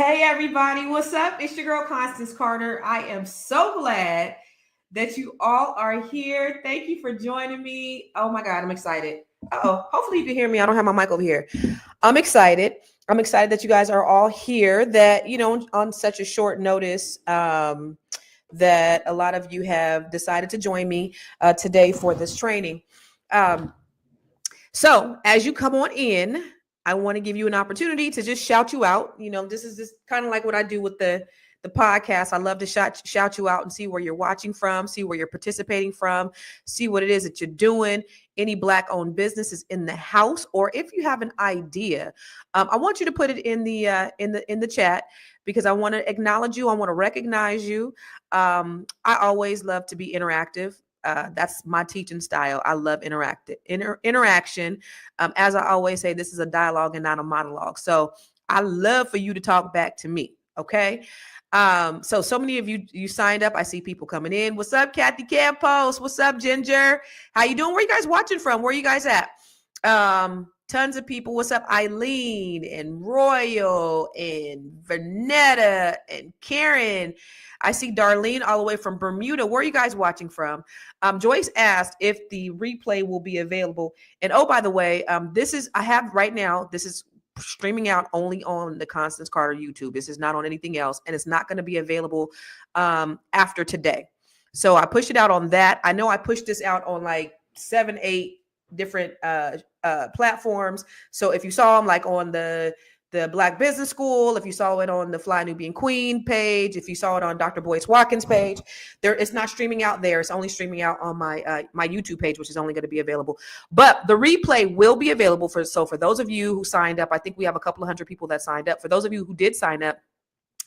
Hey everybody, what's up? It's your girl Constance Carter. I am so glad that you all are here. Thank you for joining me. Oh my God, I'm excited. Hopefully you can hear me. I don't have my mic over here. I'm excited. I'm excited that you guys are all here. That on such a short notice, that a lot of you have decided to join me today for this training. So as you come on in, I want to give you an opportunity to just shout you out. This is just kind of like what I do with the podcast. I love to shout you out and see where you're watching from, see where you're participating from, see what it is that you're doing. Any Black-owned businesses in the house, or if you have an idea, I want you to put it in the chat because I want to acknowledge you. I want to recognize you. I always love to be interactive. That's my teaching style. I love interaction. As I always say, this is a dialogue and not a monologue. So I love for you to talk back to me. Okay. So many of you signed up. I see people coming in. What's up, Kathy Campos? What's up, Ginger? How you doing? Where you guys watching from? Where you guys at? Tons of people. What's up, Eileen and Royal and Vernetta and Karen? I see Darlene all the way from Bermuda. Where are you guys watching from? Joyce asked if the replay will be available. And oh, by the way, this is streaming out only on the Constance Carter YouTube. This is not on anything else, and it's not going to be available after today. So I pushed it out on that. I know I pushed this out on like 7, 8 different platforms. So if you saw them like on the Black Business School, if you saw it on the Fly Nubian Queen page, if you saw it on Dr. Boyce Watkins page, it's not streaming out there. It's only streaming out on my my YouTube page, which is only going to be available. But the replay will be available for those of you who signed up. I think we have a couple of hundred people that signed up. For those of you who did sign up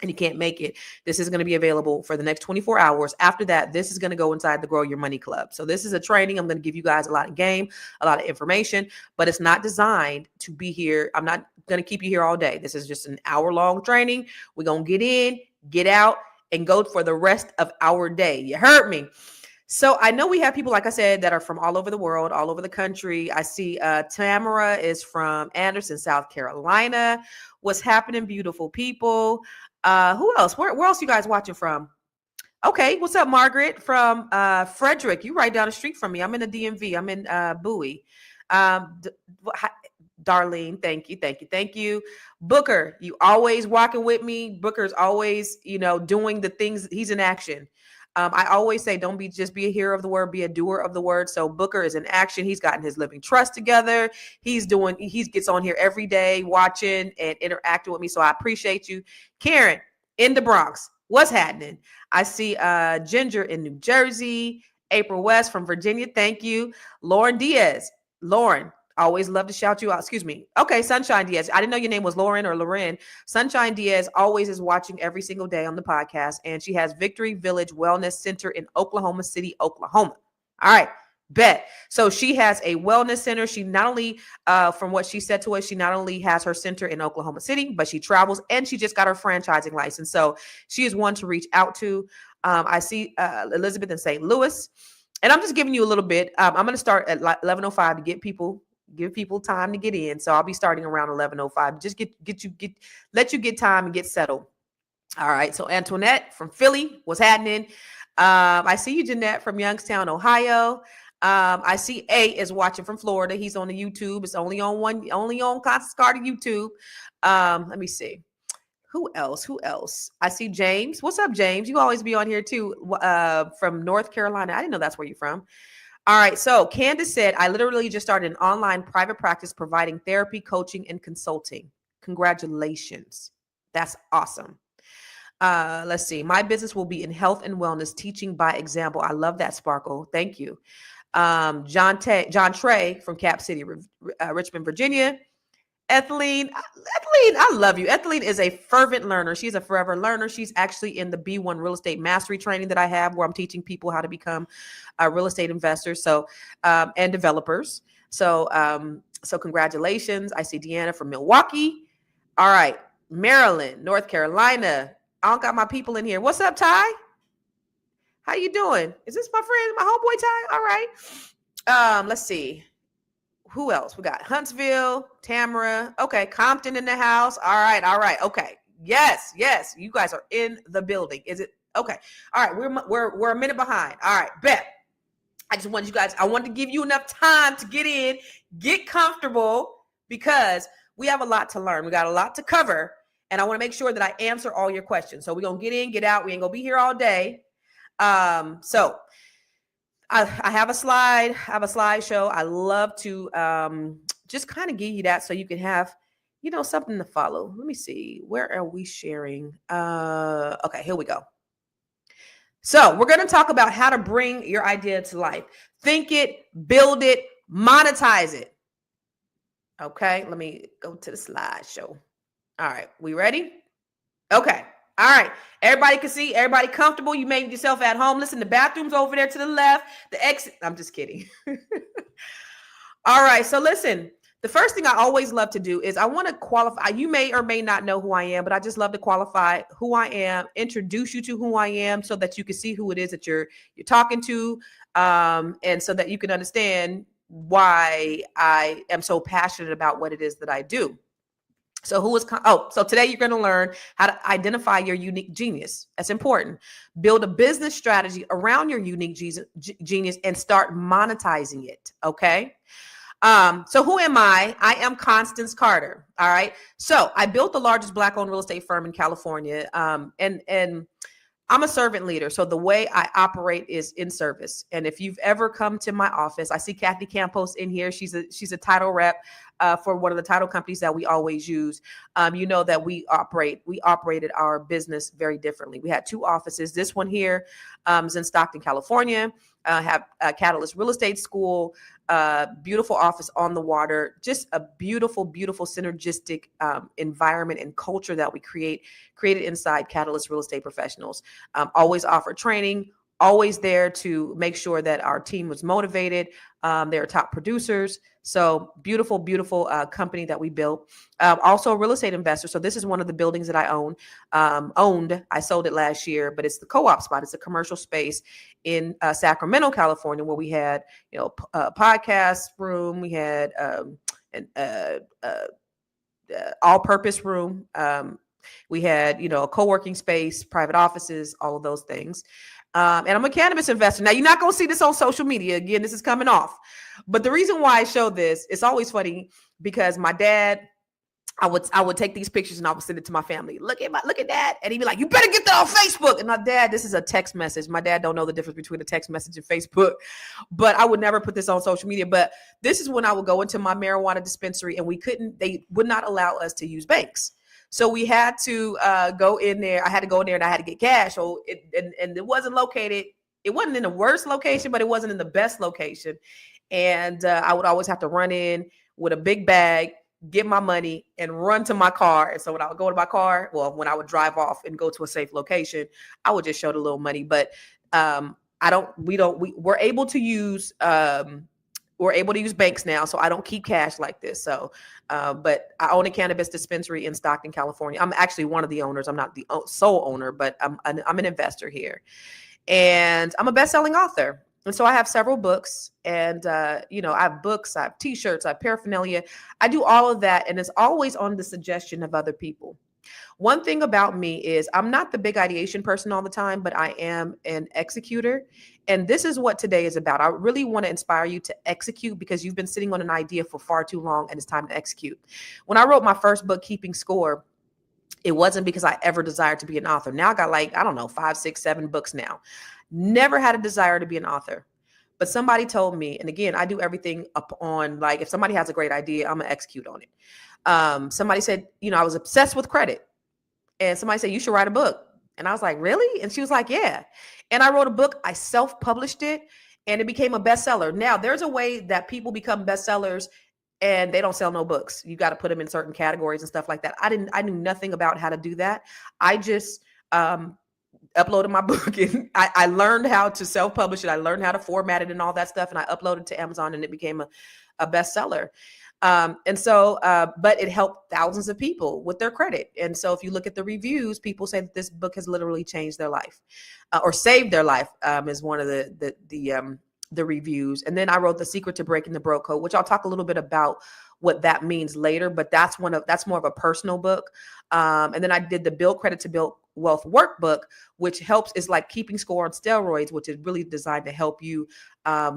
and you can't make it, this is going to be available for the next 24 hours. After that, this is going to go inside the Grow Your Money Club. So this is a training. I'm going to give you guys a lot of game, a lot of information, but it's not designed to be here. I'm not going to keep you here all day. This is just an hour-long training. We're going to get in, get out, and go for the rest of our day. You heard me. So I know we have people, like I said, that are from all over the world, all over the country. I see Tamara is from Anderson, South Carolina. What's happening, beautiful people? Who else? Where else you guys watching from? Okay, what's up, Margaret from Frederick? You right down the street from me. I'm in the DMV. I'm in Bowie. Darlene, thank you. Booker, you always walking with me. Booker's always, doing the things. He's in action. I always say, don't just be a hearer of the word, be a doer of the word. So Booker is in action. He's gotten his living trust together. He gets on here every day watching and interacting with me. So I appreciate you. Karen in the Bronx. What's happening? I see Ginger in New Jersey. April West from Virginia. Thank you. Lauren Diaz. Lauren, always love to shout you out. Excuse me. Okay, Sunshine Diaz. I didn't know your name was Lauren or Loren. Sunshine Diaz always is watching every single day on the podcast, and she has Victory Village Wellness Center in Oklahoma City, Oklahoma. All right, bet. So she has a wellness center. She not only, from what she said to us, she not only has her center in Oklahoma City, but she travels, and she just got her franchising license. So she is one to reach out to. I see Elizabeth in St. Louis, and I'm just giving you a little bit. I'm going to start at 11:05 to give people time to get in. So I'll be starting around 11:05. Just let you get time and get settled. All right. So Antoinette from Philly, what's happening? I see you, Jeanette from Youngstown, Ohio. I see A is watching from Florida. He's on the YouTube. It's only on Constance Carter YouTube. Let me see. Who else? I see James. What's up, James? You always be on here too. From North Carolina. I didn't know that's where you're from. All right. So Candace said, I literally just started an online private practice providing therapy, coaching, and consulting. Congratulations. That's awesome. Let's see. My business will be in health and wellness, teaching by example. I love that, Sparkle. Thank you. John Trey from Cap City, Richmond, Virginia. Etheline, I love you. Etheline is a fervent learner. She's a forever learner. She's actually in the B1 real estate mastery training that I have, where I'm teaching people how to become real estate investors. So, and developers. So congratulations. I see Deanna from Milwaukee. All right. Maryland, North Carolina. I don't got my people in here. What's up, Ty? How you doing? Is this my friend, my homeboy Ty? All right. Let's see. Who else? We got Huntsville, Tamara. Okay, Compton in the house. All right. Okay. Yes, yes. You guys are in the building. Is it okay? All right, we're a minute behind. All right, bet. I just want you guys, I want to give you enough time to get in, get comfortable, because we have a lot to learn. We got a lot to cover, and I want to make sure that I answer all your questions. So we're going to get in, get out. We ain't going to be here all day. So I have a slide. I have a slideshow. I love to just kind of give you that so you can have, something to follow. Let me see. Where are we sharing? Okay, here we go. So we're going to talk about how to bring your idea to life. Think it, build it, monetize it. Okay, let me go to the slideshow. All right, we ready? Okay. All right. Everybody can see, everybody comfortable. You made yourself at home. Listen, the bathroom's over there to the left. The exit. I'm just kidding. All right. So listen, the first thing I always love to do is I want to qualify. You may or may not know who I am, but I just love to qualify who I am, introduce you to who I am so that you can see who it is that you're talking to. And so that you can understand why I am so passionate about what it is that I do. So so today you're going to learn how to identify your unique genius. That's important. Build a business strategy around your unique genius and start monetizing it. Okay. So who am I? I am Constance Carter. All right. So I built the largest Black-owned real estate firm in California. And I'm a servant leader. So the way I operate is in service. And if you've ever come to my office, I see Kathy Campos in here. She's a title rep for one of the title companies that we always use. You know that we operated our business very differently. We had two offices. This one here is in Stockton, California. Have a Catalyst Real Estate School, beautiful office on the water, just a beautiful, beautiful synergistic environment and culture that we created inside Catalyst Real Estate Professionals. Always offer training, always there to make sure that our team was motivated. They're top producers. So beautiful, beautiful company that we built. Also a real estate investor. So this is one of the buildings that I owned. I sold it last year, but it's the co-op spot. It's a commercial space in Sacramento, California, where we had, a podcast room. We had an all-purpose room. We had, a co-working space, private offices, all of those things. And I'm a cannabis investor. Now, you're not going to see this on social media. Again, this is coming off. But the reason why I show this, it's always funny because my dad, I would take these pictures and I would send it to my family. Look at that. And he'd be like, you better get that on Facebook. And my dad, this is a text message. My dad don't know the difference between a text message and Facebook, but I would never put this on social media. But this is when I would go into my marijuana dispensary and they would not allow us to use banks. So we had to go in there. I had to go in there and I had to get cash. So it wasn't located. It wasn't in the worst location, but it wasn't in the best location. And I would always have to run in with a big bag, get my money and run to my car. And so when I would go to my car, when I would drive off and go to a safe location, I would just show the little money. But we're able to use banks now. So I don't keep cash like this. So, but I own a cannabis dispensary in Stockton, California. I'm actually one of the owners. I'm not the sole owner, but I'm an investor here, and I'm a best-selling author. And so I have several books, and I have books, I have t-shirts, I have paraphernalia. I do all of that, and it's always on the suggestion of other people. One thing about me is I'm not the big ideation person all the time, but I am an executor. And this is what today is about. I really want to inspire you to execute because you've been sitting on an idea for far too long and it's time to execute. When I wrote my first book, Keeping Score, it wasn't because I ever desired to be an author. Now I got 5, 6, 7 books now. Never had a desire to be an author. But somebody told me, and again, I do everything up on, like, if somebody has a great idea, I'm going to execute on it. Somebody said, I was obsessed with credit. And somebody said, you should write a book. And I was like, really? And she was like, yeah. And I wrote a book. I self-published it and it became a bestseller. Now, there's a way that people become bestsellers and they don't sell no books. You got to put them in certain categories and stuff like that. I knew nothing about how to do that. I just uploaded my book and I learned how to self-publish it. I learned how to format it and all that stuff. And I uploaded it to Amazon and it became a bestseller. But it helped thousands of people with their credit. And so if you look at the reviews, people say that this book has literally changed their life or saved their life, is one of the the reviews. And then I wrote The Secret to Breaking the Broke Code, which I'll talk a little bit about what that means later, but that's more of a personal book. And then I did the Build Credit to Build Wealth workbook, which is like keeping score on steroids, which is really designed to help you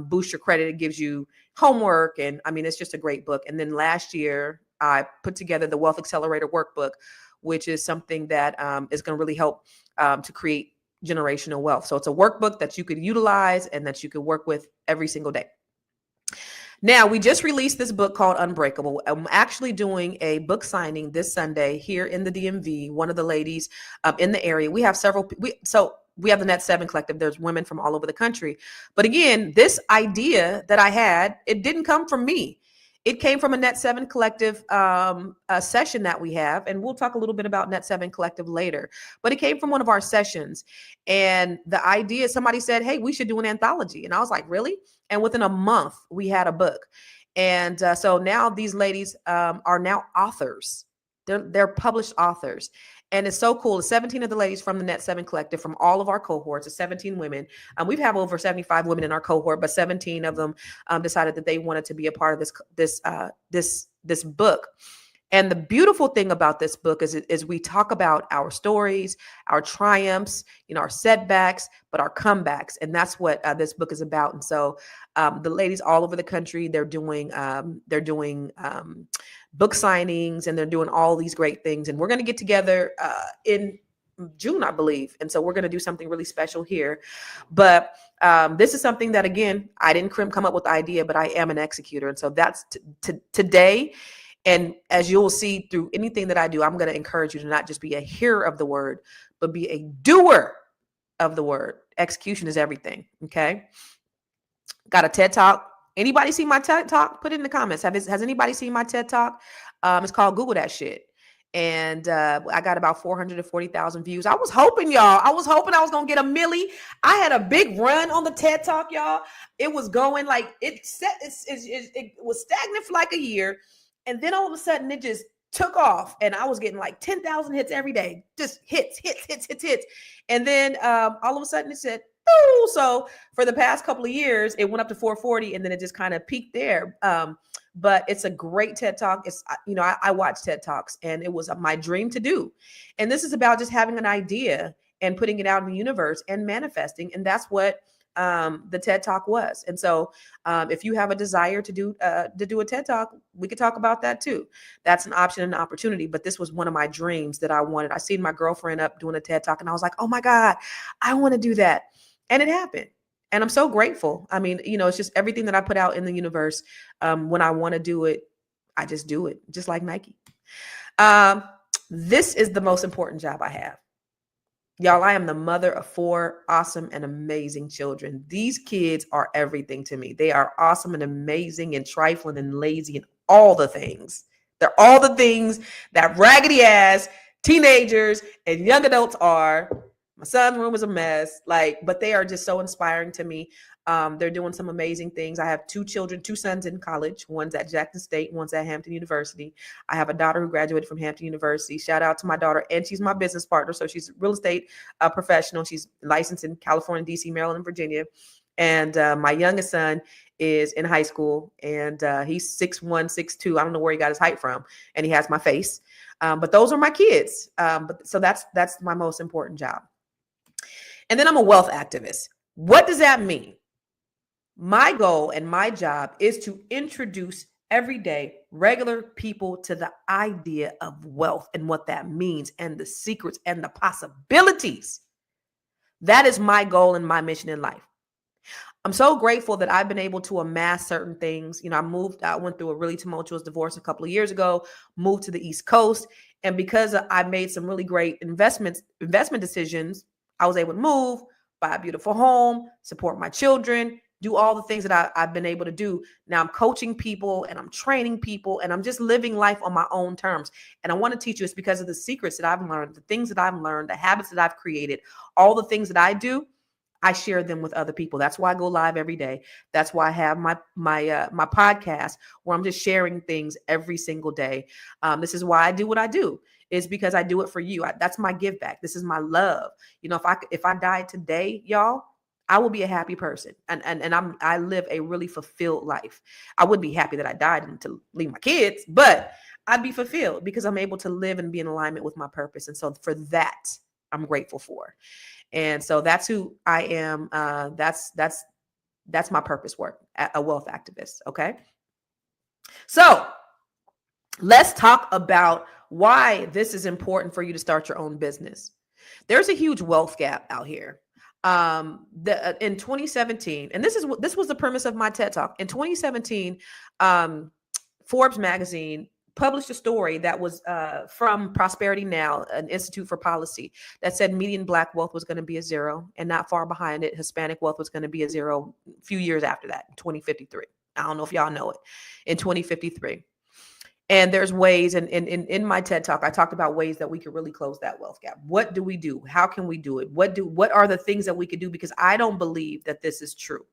boost your credit. It gives you homework. And I mean, it's just a great book. And then last year I put together the Wealth Accelerator workbook, which is something that is going to really help to create generational wealth. So it's a workbook that you could utilize and that you could work with every single day. Now, we just released this book called Unbreakable. I'm actually doing a book signing this Sunday here in the DMV. One of the ladies in the area, we have several. We have the Net 7 Collective. There's women from all over the country. But again, this idea that I had, it didn't come from me. It came from a Net 7 Collective session that we have. And we'll talk a little bit about Net 7 Collective later. But it came from one of our sessions. And the idea, somebody said, hey, we should do an anthology. And I was like, really? And within a month, we had a book. And so now these ladies are now authors. They're published authors. And it's so cool. 17 of the ladies from the Net 7 Collective, from all of our cohorts, 17 women. We have over 75 women in our cohort, but 17 of them decided that they wanted to be a part of this book. And the beautiful thing about this book is we talk about our stories, our triumphs, our setbacks, but our comebacks. And that's what this book is about. And so the ladies all over the country, they're doing book signings, and they're doing all these great things. And we're going to get together in June, I believe. And so we're going to do something really special here. But this is something that, again, I didn't come up with the idea, but I am an executor. And so that's today. And as you'll see through anything that I do, I'm going to encourage you to not just be a hearer of the word, but be a doer of the word. Execution is everything. Okay. Got a TED Talk. Anybody see my TED Talk? Put it in the comments. Has anybody seen my TED Talk? It's called Google That Shit. And I got about 440,000 views. I was hoping I was going to get a milli. I had a big run on the TED Talk, y'all. It was going like, it was stagnant for like a year. And then all of a sudden it just took off, and I was getting like 10,000 hits every day, just hits. And then all of a sudden it said, oh, so for the past couple of years, it went up to 440, and then it just kind of peaked there. But it's a great TED Talk. It's, I watch TED Talks, and it was my dream to do. And this is about just having an idea and putting it out in the universe and manifesting. And that's what the TED Talk was. And so if you have a desire to do a TED Talk, we could talk about that too. That's an option and an opportunity. But this was one of my dreams that I wanted. I seen my girlfriend up doing a TED Talk, and I was like, oh my God, I want to do that. And it happened. And I'm so grateful. I mean, it's just everything that I put out in the universe. When I want to do it, I just do it, just like Nike. This is the most important job I have. Y'all, I am the mother of 4 awesome and amazing children. These kids are everything to me. They are awesome and amazing and trifling and lazy and all the things. They're all the things that raggedy ass teenagers and young adults are. My son's room is a mess, but they are just so inspiring to me. They're doing some amazing things. I have 2 sons in college. One's at Jackson State, one's at Hampton University. I have a daughter who graduated from Hampton University. Shout out to my daughter. And she's my business partner. So she's a real estate professional. She's licensed in California, DC, Maryland, and Virginia. And my youngest son is in high school, and he's 6'1", 6'2". I don't know where he got his height from. And he has my face. But those are my kids. So that's my most important job. And then I'm a wealth activist. What does that mean? My goal and my job is to introduce everyday regular people to the idea of wealth and what that means, and the secrets and the possibilities. That is my goal and my mission in life. I'm so grateful that I've been able to amass certain things. I went through a really tumultuous divorce a couple of years ago, moved to the East Coast. And because I made some really great investment decisions, I was able to move, buy a beautiful home, support my children, do all the things that I've been able to do. Now I'm coaching people, and I'm training people, and I'm just living life on my own terms. And I want to teach you, it's because of the secrets that I've learned, the things that I've learned, the habits that I've created, all the things that I do, I share them with other people. That's why I go live every day. That's why I have my podcast, where I'm just sharing things every single day. This is why I do what I do. Is because I do it for you. That's my give back. This is my love. If I died today, y'all, I will be a happy person. And I live a really fulfilled life. I wouldn't be happy that I died and to leave my kids, but I'd be fulfilled because I'm able to live and be in alignment with my purpose. And so for that, I'm grateful for. And so that's who I am. That's my purpose work, a wealth activist. Okay. So let's talk about why this is important for you to start your own business. There's a huge wealth gap out here. In 2017, and this was the premise of my TED Talk. In 2017, Forbes magazine published a story that was from Prosperity Now, an Institute for Policy, that said median Black wealth was going to be a zero, and not far behind it, Hispanic wealth was going to be a zero a few years after that, 2053. I don't know if y'all know it, in 2053. And there's ways, and in my TED Talk, I talked about ways that we could really close that wealth gap. What do we do? How can we do it? What are the things that we could do? Because I don't believe that this is true.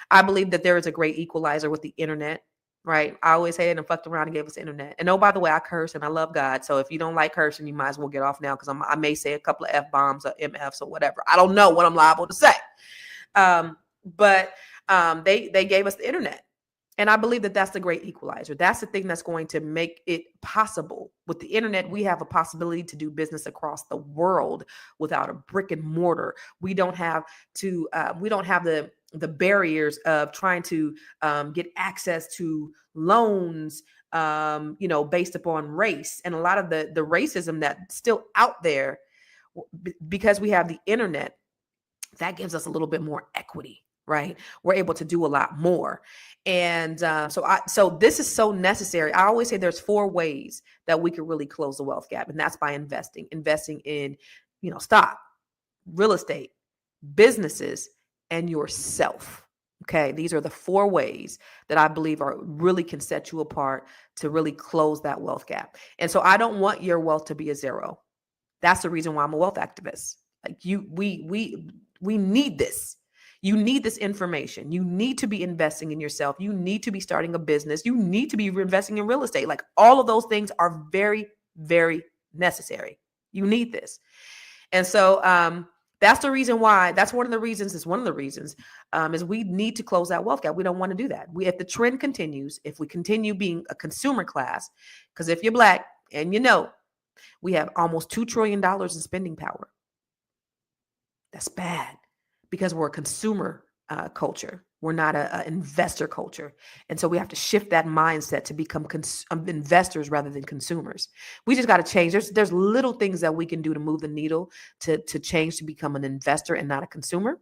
I believe that there is a great equalizer with the internet, right? I always say it and fucked around and gave us the internet. And oh, by the way, I curse and I love God. So if you don't like cursing, you might as well get off now, because I may say a couple of F-bombs or MFs or whatever. I don't know what I'm liable to say. But they gave us the internet. And I believe that that's the great equalizer. That's the thing that's going to make it possible. With the internet, we have a possibility to do business across the world without a brick and mortar. We don't have the barriers of trying to get access to loans, based upon race, and a lot of the racism that's still out there. Because we have the internet, that gives us a little bit more equity. Right, we're able to do a lot more, and so this is so necessary. I always say there's 4 ways that we could really close the wealth gap, and that's by investing in, stock, real estate, businesses, and yourself. Okay, these are the 4 ways that I believe really can set you apart to really close that wealth gap. And so I don't want your wealth to be a zero. That's the reason why I'm a wealth activist. Like we need this. You need this information. You need to be investing in yourself. You need to be starting a business. You need to be investing in real estate. Like, all of those things are very, very necessary. You need this. And so that's the reason why. That's one of the reasons. Is we need to close that wealth gap. We don't want to do that. If the trend continues, if we continue being a consumer class, because if you're Black and we have almost $2 trillion in spending power. That's bad. Because we're a consumer culture. We're not an investor culture. And so we have to shift that mindset to become investors rather than consumers. We just got to change. There's little things that we can do to move the needle to change, to become an investor and not a consumer.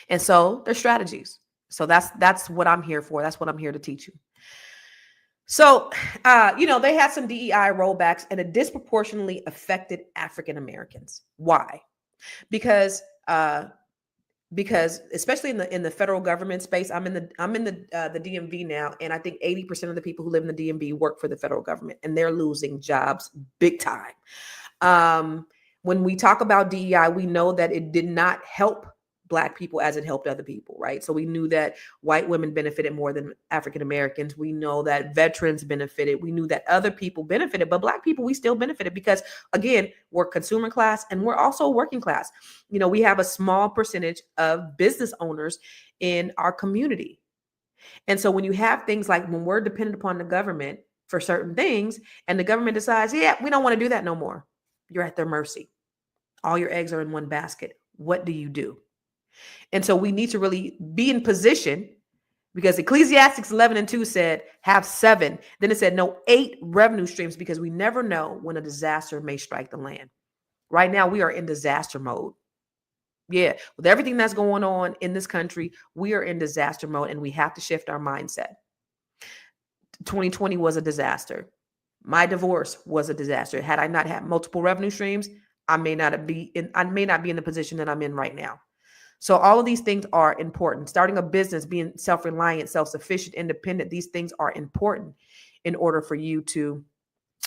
And so there's strategies. So that's what I'm here for. That's what I'm here to teach you. So, they had some DEI rollbacks, and it disproportionately affected African Americans. Why? Because especially in the federal government space, I'm in the DMV now, and I think 80% of the people who live in the DMV work for the federal government, and they're losing jobs big time. When we talk about DEI, we know that it did not help Black people as it helped other people, right? So we knew that white women benefited more than African Americans. We know that veterans benefited. We knew that other people benefited, but Black people, we still benefited because, again, we're consumer class and we're also working class. We have a small percentage of business owners in our community. And so when you have things like when we're dependent upon the government for certain things, and the government decides, yeah, we don't want to do that no more, you're at their mercy. All your eggs are in one basket. What do you do? And so we need to really be in position, because Ecclesiastes 11:2 said, have 7. Then it said, no, 8 revenue streams, because we never know when a disaster may strike the land. Right now, we are in disaster mode. Yeah, with everything that's going on in this country, we are in disaster mode, and we have to shift our mindset. 2020 was a disaster. My divorce was a disaster. Had I not had multiple revenue streams, I may not be in the position that I'm in right now. So all of these things are important. Starting a business, being self-reliant, self-sufficient, independent, these things are important in order for you to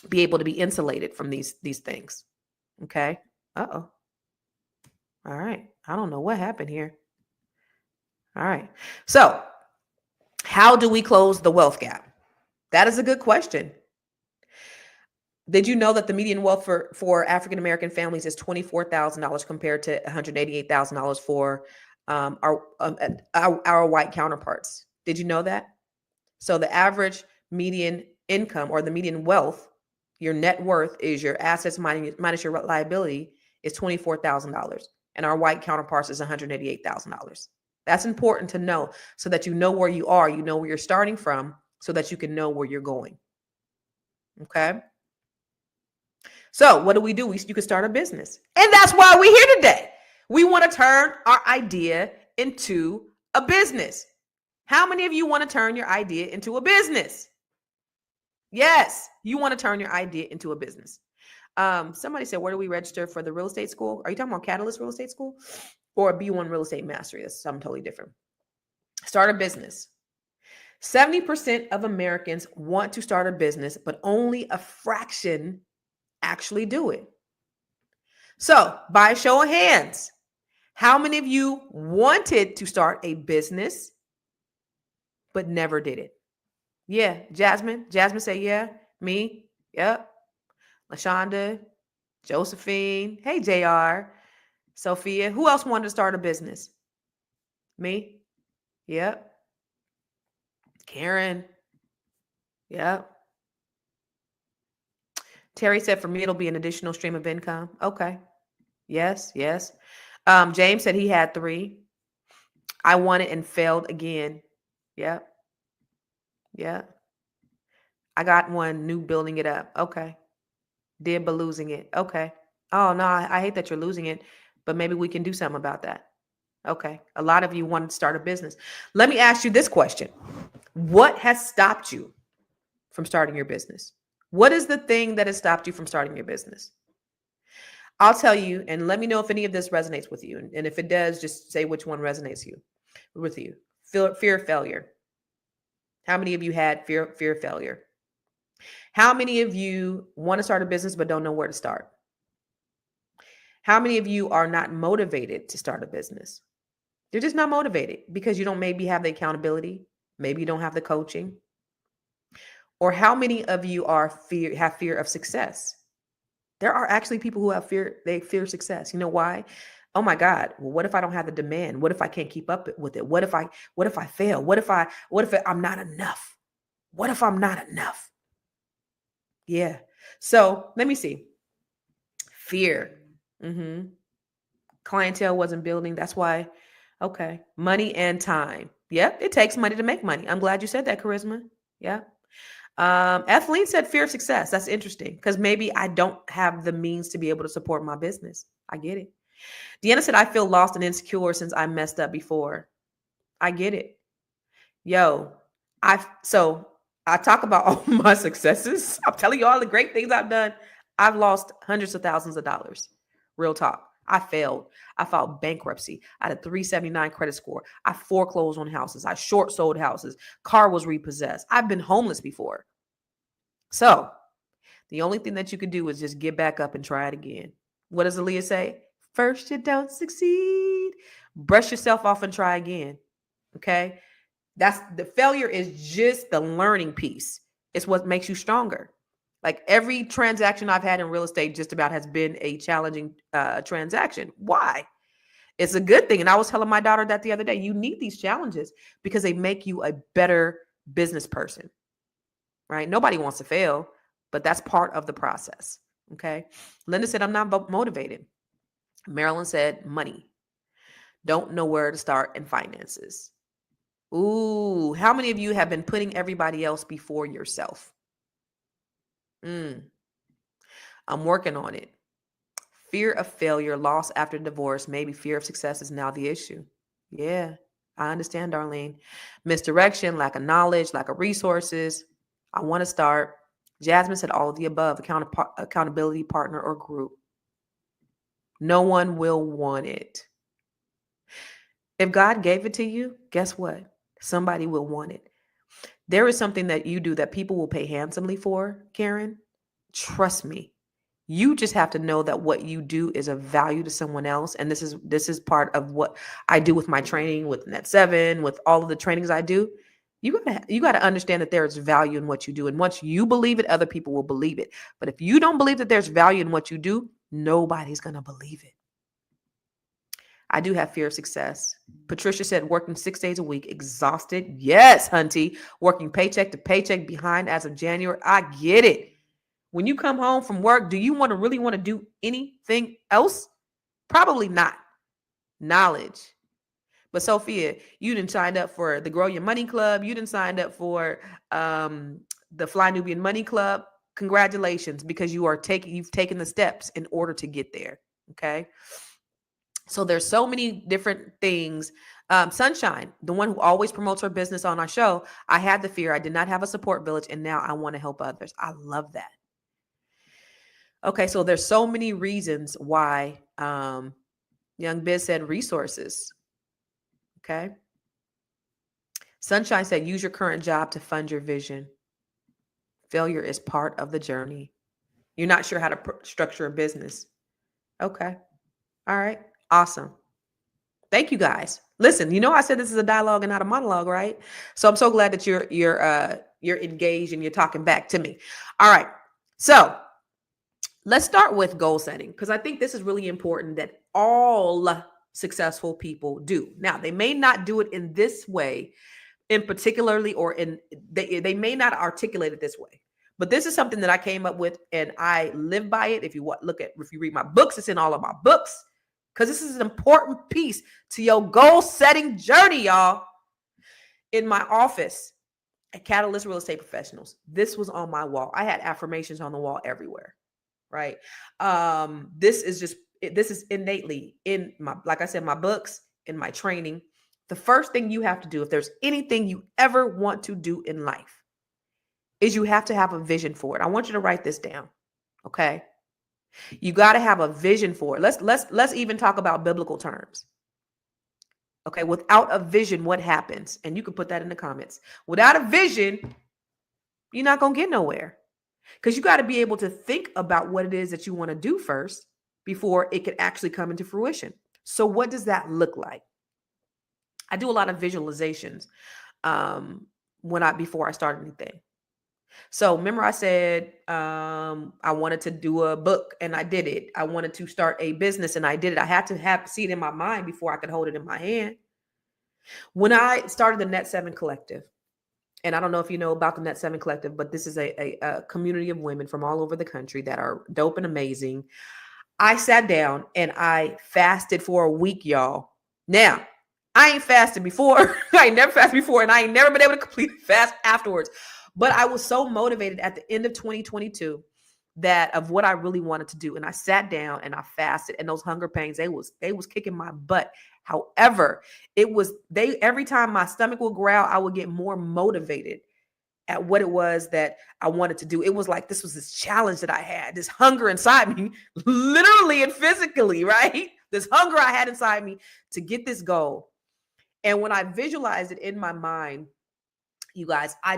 be able to be insulated from these things. Okay. Uh-oh. All right. I don't know what happened here. All right. So how do we close the wealth gap? That is a good question. Did you know that the median wealth for African American families is $24,000 compared to $188,000 for our white counterparts. Did you know that? So the average median income or the median wealth, your net worth is your assets minus your liability is $24,000. And our white counterparts is $188,000. That's important to know so that you know where you are, you know where you're starting from, so that you can know where you're going. Okay. So what do? You can start a business. And that's why we're here today. We want to turn our idea into a business. How many of you want to turn your idea into a business? Yes, you want to turn your idea into a business. Somebody said, where do we register for the real estate school? Are you talking about Catalyst Real Estate School or B1 Real Estate Mastery? That's something totally different. Start a business. 70% of Americans want to start a business, but only a fraction actually do it. So, by a show of hands, how many of you wanted to start a business but never did it? Yeah, Jasmine. Jasmine say, yeah. Me? Yep. LaShonda, Josephine. Hey, JR. Sophia. Who else wanted to start a business? Me? Yep. Karen. Yep. Terry said, for me, it'll be an additional stream of income. Okay. Yes, yes. James said he had 3. I won it and failed again. Yep. Yeah. I got one new building it up. Okay. Did, but losing it. Okay. Oh, no, I hate that you're losing it, but maybe we can do something about that. Okay. A lot of you want to start a business. Let me ask you this question. What has stopped you from starting your business? What is the thing that has stopped you from starting your business? I'll tell you, and let me know if any of this resonates with you. And if it does, just say which one resonates with you. Fear of failure. How many of you had fear of failure? How many of you want to start a business but don't know where to start? How many of you are not motivated to start a business? You're just not motivated because you don't maybe have the accountability. Maybe you don't have the coaching. Or how many of you have fear of success? There are actually people who have fear. They fear success. You know why? Oh my God. Well, what if I don't have the demand? What if I can't keep up with it? What if I fail? What if I'm not enough? What if I'm not enough? Yeah. So let me see. Fear. Clientele wasn't building. That's why. Okay. Money and time. Yep. It takes money to make money. I'm glad you said that, Charisma. Yeah. Ethelene said fear of success. That's interesting because maybe I don't have the means to be able to support my business. I get it. Deanna said, I feel lost and insecure since I messed up before. I get it. Yo, I talk about all my successes. I'm telling you all the great things I've done. I've lost hundreds of thousands of dollars. Real talk. I failed. I filed bankruptcy. I had a 379 credit score. I foreclosed on houses. I short sold houses. Car was repossessed. I've been homeless before. So the only thing that you could do is just get back up and try it again. What does Aaliyah say? First, you don't succeed. Brush yourself off and try again. Okay. That's the failure is just the learning piece. It's what makes you stronger. Like every transaction I've had in real estate just about has been a challenging transaction. Why? It's a good thing. And I was telling my daughter that the other day, you need these challenges because they make you a better business person, right? Nobody wants to fail, but that's part of the process. Okay. Linda said, I'm not motivated. Marilyn said, money. Don't know where to start in finances. Ooh, how many of you have been putting everybody else before yourself? I'm working on it. Fear of failure, loss after divorce, maybe fear of success is now the issue. Yeah, I understand, Darlene. Misdirection, lack of knowledge, lack of resources. I want to start. Jasmine said all of the above, accountability partner or group. No one will want it. If God gave it to you, guess what? Somebody will want it. There is something that you do that people will pay handsomely for, Karen. Trust me. You just have to know that what you do is of value to someone else. And this is part of what I do with my training, with Net 7, with all of the trainings I do. You got to understand that there is value in what you do. And once you believe it, other people will believe it. But if you don't believe that there's value in what you do, nobody's going to believe it. I do have fear of success. Patricia said, working 6 days a week, exhausted. Yes, Hunty. Working paycheck to paycheck, behind as of January. I get it. When you come home from work, do you really want to do anything else? Probably not. Knowledge. But Sophia, you didn't sign up for the Grow Your Money Club. You didn't sign up for the Fly Nubian Money Club. Congratulations, because you've taken the steps in order to get there. Okay. So there's so many different things. Sunshine, the one who always promotes her business on our show. I had the fear. I did not have a support village, and now I want to help others. I love that. Okay, so there's so many reasons why. Young Biz said resources. Okay. Sunshine said, use your current job to fund your vision. Failure is part of the journey. You're not sure how to structure a business. Okay. All right. Awesome. Thank you guys. Listen, I said this is a dialogue and not a monologue, right? So I'm so glad that you're engaged and you're talking back to me. All right. So let's start with goal setting, because I think this is really important that all successful people do. Now, they may not do it in this way in particularly, or they may not articulate it this way, but this is something that I came up with and I live by it. If you read my books, it's in all of my books, because this is an important piece to your goal setting journey, y'all. In my office at Catalyst Real Estate Professionals, this was on my wall. I had affirmations on the wall everywhere, right? This is innately in my, like I said, my books, in my training. The first thing you have to do, if there's anything you ever want to do in life, is you have to have a vision for it. I want you to write this down. Okay. You got to have a vision for it. Let's even talk about biblical terms. Okay. Without a vision, what happens? And you can put that in the comments. Without a vision, you're not going to get nowhere, because you got to be able to think about what it is that you want to do first before it could actually come into fruition. So what does that look like? I do a lot of visualizations before I start anything. So remember I said I wanted to do a book and I did it. I wanted to start a business and I did it. I had to see it in my mind before I could hold it in my hand. When I started the Net 7 Collective, and I don't know if you know about the Net 7 Collective, but this is a community of women from all over the country that are dope and amazing. I sat down and I fasted for a week, y'all. Now, I ain't fasted before. I ain't never fasted before, and I ain't never been able to complete a fast afterwards. But I was so motivated at the end of 2022 of what I really wanted to do. And I sat down and I fasted, and those hunger pains, they was kicking my butt. However, every time my stomach would growl, I would get more motivated at what it was that I wanted to do. It was like, this was this challenge that I had, this hunger inside me, literally and physically, right? This hunger I had inside me to get this goal. And when I visualized it in my mind, you guys, I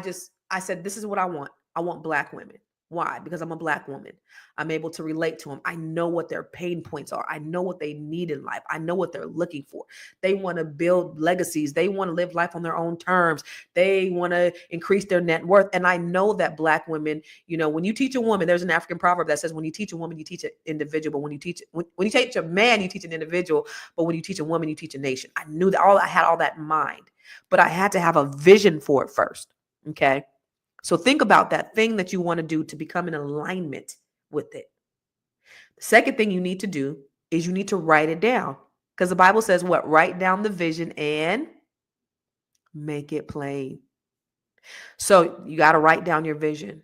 said, this is what I want. I want Black women. Why? Because I'm a Black woman. I'm able to relate to them. I know what their pain points are. I know what they need in life. I know what they're looking for. They want to build legacies. They want to live life on their own terms. They want to increase their net worth. And I know that Black women, when you teach a woman, there's an African proverb that says, when you teach a woman, you teach an individual. But when you teach a man, you teach an individual. But when you teach a woman, you teach a nation. I knew that I had all that in mind, but I had to have a vision for it first. Okay. So think about that thing that you want to do to become in alignment with it. The second thing you need to do is you need to write it down, because the Bible says what? Write down the vision and make it plain. So you got to write down your vision.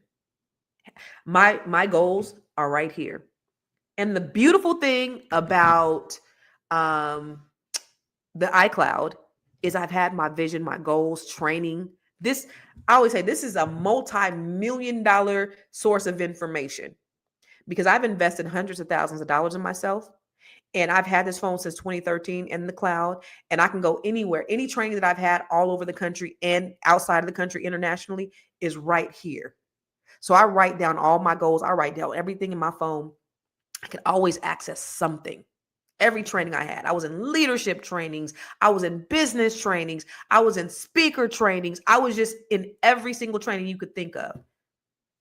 My goals are right here. And the beautiful thing about the iCloud is I've had my vision, my goals, training. I always say this is a multi-million-dollar source of information, because I've invested hundreds of thousands of dollars in myself. And I've had this phone since 2013 in the cloud, and I can go anywhere. Any training that I've had all over the country and outside of the country internationally is right here. So I write down all my goals. I write down everything in my phone. I can always access something. Every training I had, I was in leadership trainings. I was in business trainings. I was in speaker trainings. I was just in every single training you could think of.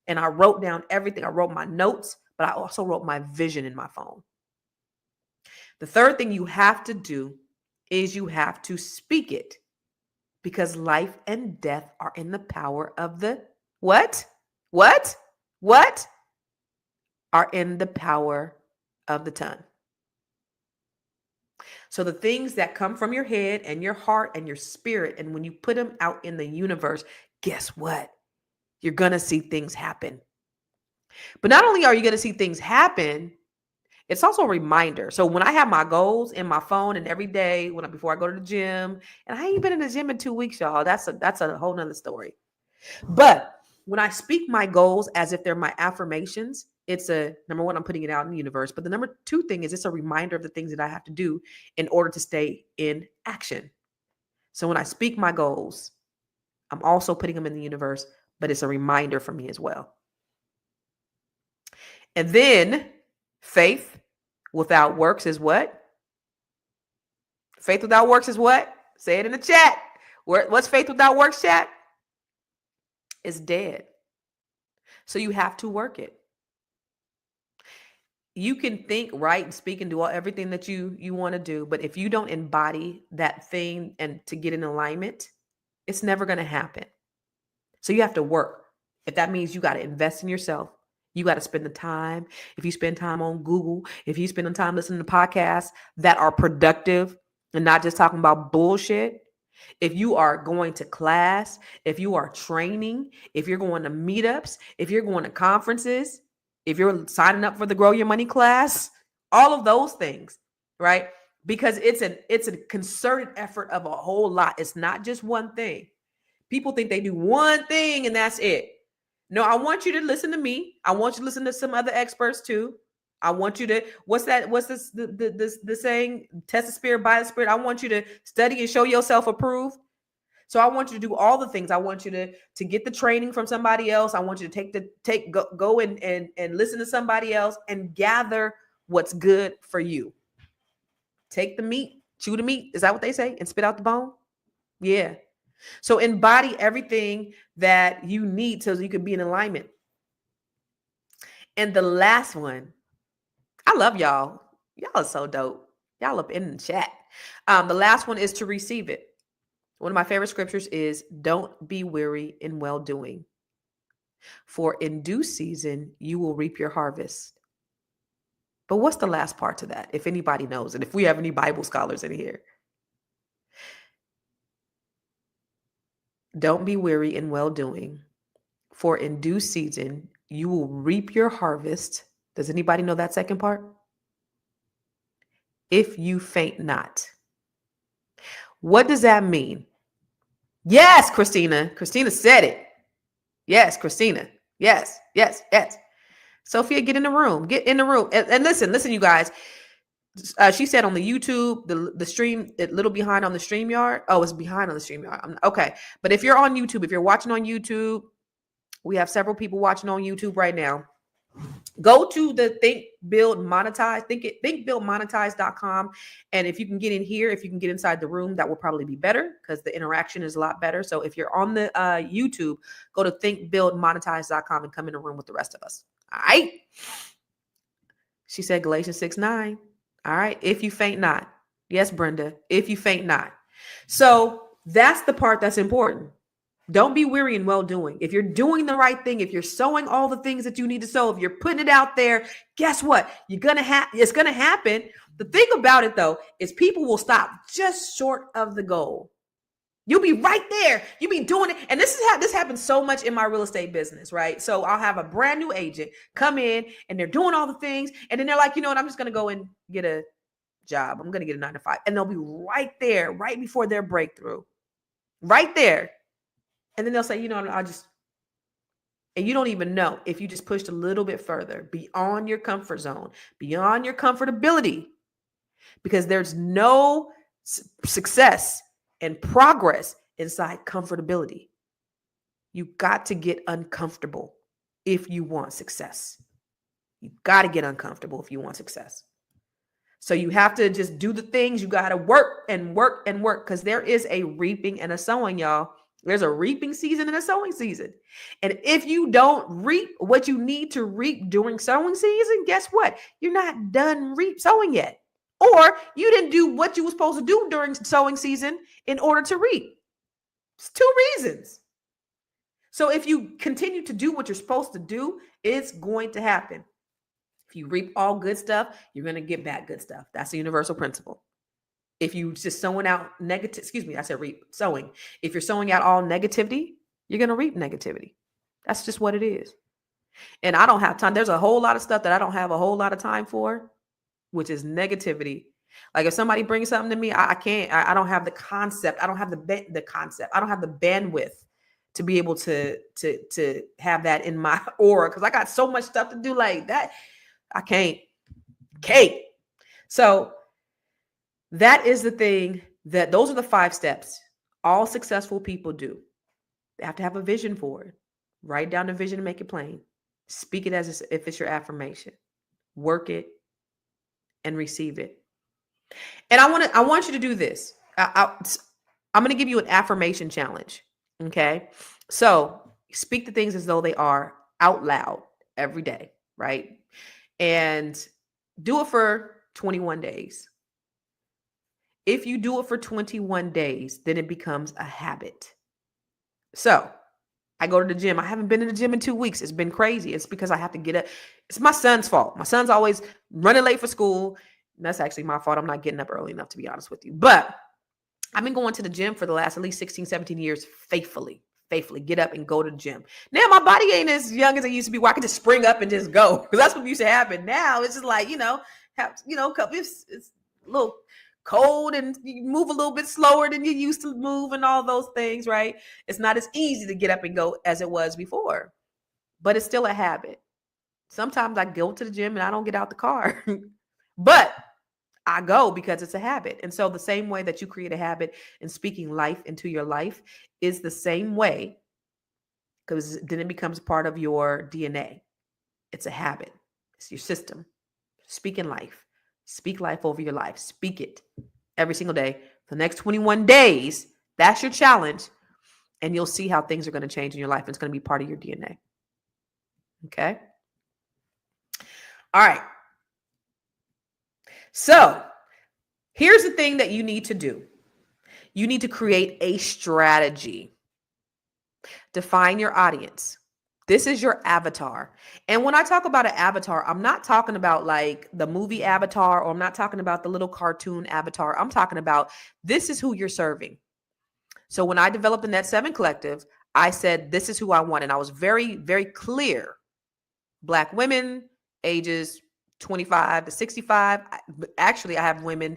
And I wrote down everything. I wrote my notes, but I also wrote my vision in my phone. The third thing you have to do is you have to speak it, because life and death are in the power of the what? What? What? Are in the power of the tongue. So the things that come from your head and your heart and your spirit, and when you put them out in the universe, guess what? You're going to see things happen. But not only are you going to see things happen, it's also a reminder. So when I have my goals in my phone, and every day before I go to the gym, and I ain't been in the gym in 2 weeks, y'all. That's a whole nother story. But when I speak my goals as if they're my affirmations, it's a number one, I'm putting it out in the universe. But the number two thing is it's a reminder of the things that I have to do in order to stay in action. So when I speak my goals, I'm also putting them in the universe, but it's a reminder for me as well. And then faith without works is what? Faith without works is what? Say it in the chat. What's faith without works, chat? It's dead. So you have to work it. You can think, write, and speak and do everything that you want to do, but if you don't embody that thing and to get in alignment, it's never going to happen. So you have to work. If that means you got to invest in yourself, you got to spend the time. If you spend time on Google, if you spend time listening to podcasts that are productive and not just talking about bullshit, if you are going to class, if you are training, if you're going to meetups, if you're going to conferences, if you're signing up for the Grow Your Money class, all of those things, right? Because it's a concerted effort of a whole lot. It's not just one thing. People think they do one thing and that's it. No, I want you to listen to me. I want you to listen to some other experts too. I want you to, what's this, the saying, test the spirit by the spirit. I want you to study and show yourself approved. So I want you to do all the things. I want you to get the training from somebody else. I want you to go and listen to somebody else and gather what's good for you. Take the meat, chew the meat. Is that what they say? And spit out the bone? Yeah. So embody everything that you need so you can be in alignment. And the last one, I love y'all. Y'all are so dope. Y'all up in the chat. The last one is to receive it. One of my favorite scriptures is, don't be weary in well-doing, for in due season, you will reap your harvest. But what's the last part to that? If anybody knows, and if we have any Bible scholars in here. Don't be weary in well-doing, for in due season, you will reap your harvest. Does anybody know that second part? If you faint not. What does that mean? Yes, Christina. Christina said it. Yes, Christina. Yes, yes, yes. Sophia, get in the room. Get in the room. And listen, you guys. She said on the YouTube, the stream, a little behind on the StreamYard. Oh, it's behind on the StreamYard. Okay. But if you're on YouTube, if you're watching on YouTube, we have several people watching on YouTube right now. Go to the Think, Build, Monetize, thinkbuildmonetize.com. And if you can get in here, if you can get inside the room, that will probably be better because the interaction is a lot better. So if you're on the YouTube, go to thinkbuildmonetize.com and come in the room with the rest of us. All right. She said Galatians 6:9. All right. If you faint not. Yes, Brenda. If you faint not. So that's the part that's important. Don't be weary in well-doing. If you're doing the right thing, if you're sowing all the things that you need to sow, if you're putting it out there, guess what? It's going to happen. The thing about it, though, is people will stop just short of the goal. You'll be right there. You'll be doing it. And this happens so much in my real estate business, right? So I'll have a brand new agent come in and they're doing all the things. And then they're like, you know what? I'm just going to go and get a job. I'm going to get a 9 to 5. And they'll be right there, right before their breakthrough, right there. And then they'll say, you know, and you don't even know if you just pushed a little bit further beyond your comfort zone, beyond your comfortability, because there's no success and progress inside comfortability. You got to get uncomfortable if you want success. You got to get uncomfortable if you want success. So you have to just do the things. You got to work and work and work, because there is a reaping and a sowing, y'all. There's a reaping season and a sowing season. And if you don't reap what you need to reap during sowing season, guess what? You're not done sowing yet. or you didn't do what you were supposed to do during sowing season in order to reap. It's two reasons. So if you continue to do what you're supposed to do, it's going to happen. If you reap all good stuff, you're going to get back good stuff. That's a universal principle. If you just sowing out negative, excuse me, I said reap, sowing. If you're sowing out all negativity, you're going to reap negativity. That's just what it is. And I don't have time. There's a whole lot of stuff that I don't have a whole lot of time for, which is negativity. Like if somebody brings something to me, I can't, I don't have the concept. I don't have the concept. I don't have the bandwidth to be able to have that in my aura. Cause I got so much stuff to do like that. I can't. So that is the thing those are the 5 steps all successful people do. They have to have a vision for it. Write down the vision and make it plain. Speak it as if it's your affirmation. Work it and receive it. And I want you to do this. I'm going to give you an affirmation challenge. Okay. So speak the things as though they are out loud every day. Right. And do it for 21 days. If you do it for 21 days, then it becomes a habit. So I go to the gym. I haven't been in the gym in 2 weeks. It's been crazy. It's because I have to get up. It's my son's fault. My son's always running late for school. That's actually my fault. I'm not getting up early enough, to be honest with you. But I've been going to the gym for the last at least 16, 17 years faithfully get up and go to the gym. Now my body ain't as young as it used to be where I could just spring up and just go, because that's what used to happen. Now it's just like, it's a little cold and you move a little bit slower than you used to move and all those things, right? It's not as easy to get up and go as it was before, but it's still a habit. Sometimes I go to the gym and I don't get out the car, but I go because it's a habit. And so the same way that you create a habit in speaking life into your life is the same way, because then it becomes part of your DNA. It's a habit. It's your system. Speaking life. Speak life over your life. Speak it every single day for the next 21 days. That's your challenge. And you'll see how things are going to change in your life. It's going to be part of your DNA. Okay. All right. So here's the thing that you need to do. You need to create a strategy. Define your audience. This is your avatar. And when I talk about an avatar, I'm not talking about like the movie Avatar, or I'm not talking about the little cartoon Avatar. I'm talking about this is who you're serving. So when I developed the Net 7 Collective, I said, this is who I want. And I was very, very clear. Black women, ages 25 to 65. Actually, I have women,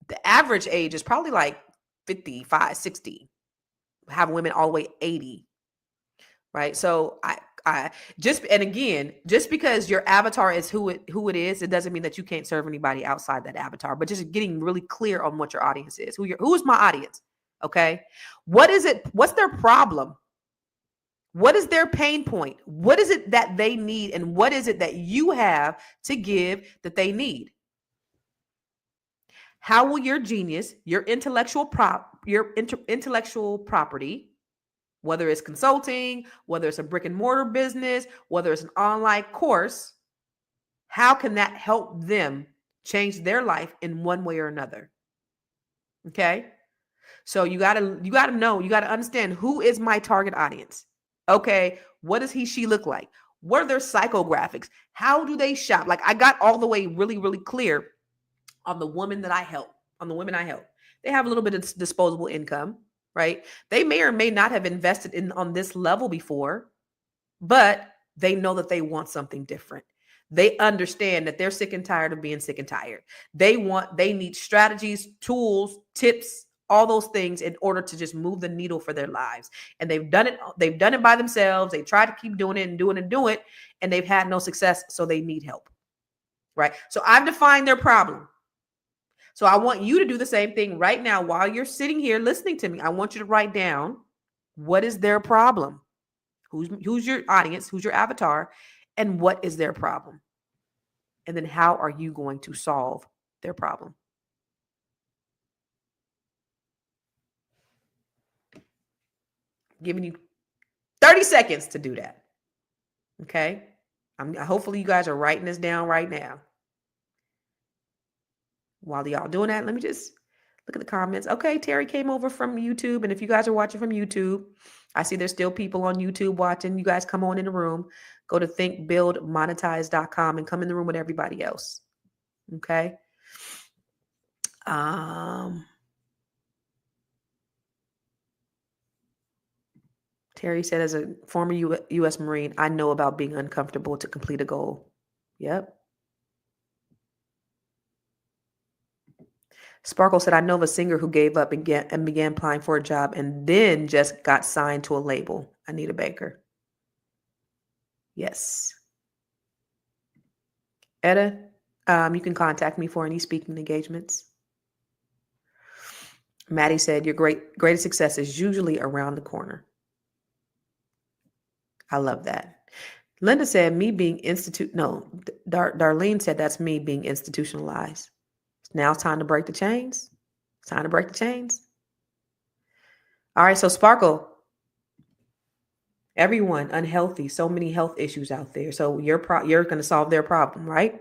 the average age is probably like 55, 60. I have women all the way 80. Right. So just because your avatar is who it is, it doesn't mean that you can't serve anybody outside that avatar, but just getting really clear on what your audience is, who is my audience. Okay. What is it? What's their problem? What is their pain point? What is it that they need? And what is it that you have to give that they need? How will your genius, your intellectual property, whether it's consulting, whether it's a brick and mortar business, whether it's an online course, how can that help them change their life in one way or another? Okay. So you gotta know, you gotta understand, who is my target audience? Okay. What does she look like? What are their psychographics? How do they shop? Like I got all the way really, really clear on the women that I help, on the women I help. They have a little bit of disposable income, right? They may or may not have invested on this level before, but they know that they want something different. They understand that they're sick and tired of being sick and tired. They need strategies, tools, tips, all those things in order to just move the needle for their lives. And they've done it by themselves. They try to keep doing it and doing it and doing it, and they've had no success. So they need help, right? So I've defined their problem. So I want you to do the same thing right now while you're sitting here listening to me. I want you to write down, what is their problem? Who's your audience? Who's your avatar? And what is their problem? And then how are you going to solve their problem? I'm giving you 30 seconds to do that. Okay. Hopefully you guys are writing this down right now. While y'all doing that, let me just look at the comments. Okay, Terry came over from YouTube. And if you guys are watching from YouTube, I see there's still people on YouTube watching. You guys come on in the room. Go to thinkbuildmonetize.com and come in the room with everybody else. Okay. Terry said, as a former U.S. Marine, I know about being uncomfortable to complete a goal. Yep. Sparkle said, I know of a singer who gave up and began applying for a job and then just got signed to a label. Anita Baker. Yes. Etta, you can contact me for any speaking engagements. Maddie said, your greatest success is usually around the corner. I love that. Linda said, me being Darlene said, that's me being institutionalized. Now it's time to break the chains. It's time to break the chains. All right, so Sparkle, everyone unhealthy, so many health issues out there. So you're going to solve their problem, right?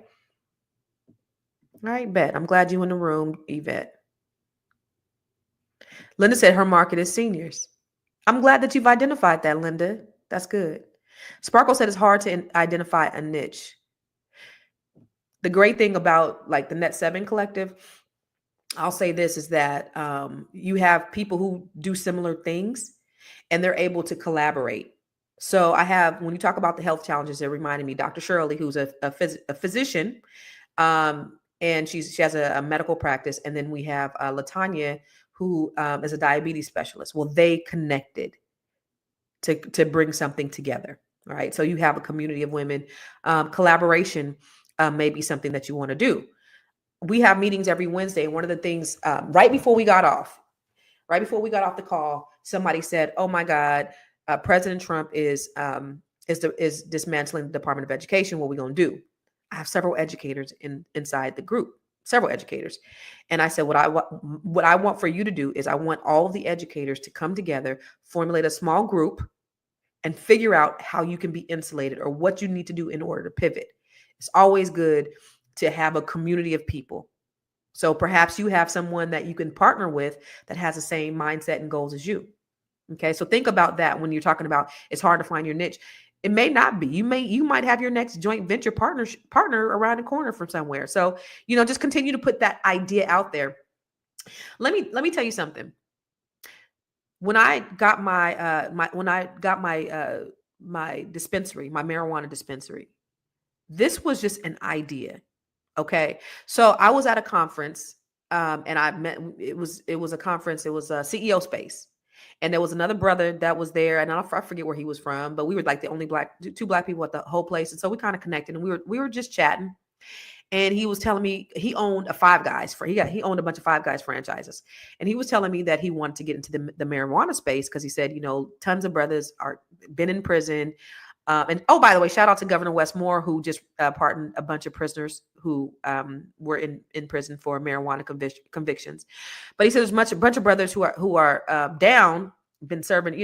All right, bet. I'm glad you in the room, Yvette. Linda said her market is seniors. I'm glad that you've identified that, Linda. That's good. Sparkle said it's hard to identify a niche. The great thing about like the Net 7 Collective, I'll say this, is that you have people who do similar things and they're able to collaborate. So I have, when you talk about the health challenges, it reminded me, Dr. Shirley, who's a physician, and she has a medical practice. And then we have LaTanya, who is a diabetes specialist. Well, they connected to bring something together. All right. So you have a community of women. Collaboration may be something that you want to do. We have meetings every Wednesday. And one of the things right before we got off the call, somebody said, oh my God, President Trump is dismantling the Department of Education. What are we going to do? I have several educators inside the group, several educators. And I said, what I want for you to do is I want all of the educators to come together, formulate a small group, and figure out how you can be insulated or what you need to do in order to pivot. It's always good to have a community of people. So perhaps you have someone that you can partner with that has the same mindset and goals as you. Okay. So think about that when you're talking about it's hard to find your niche. It may not be. You might have your next joint venture partner around the corner from somewhere. So, just continue to put that idea out there. Let me tell you something. When I got my my dispensary, my marijuana dispensary, this was just an idea. Okay. So I was at a conference, and I met, it was a conference. It was a CEO space. And there was another brother that was there, and I forget where he was from, but we were like the only two black people at the whole place. And so we kind of connected, and we were just chatting. And he was telling me he owned a Five Guys he owned a bunch of Five Guys franchises. And he was telling me that he wanted to get into the marijuana space because he said, tons of brothers are been in prison. And oh, by the way, shout out to Governor Westmore, who just pardoned a bunch of prisoners who were in prison for marijuana convictions. But he said there's a bunch of brothers who are down, been serving,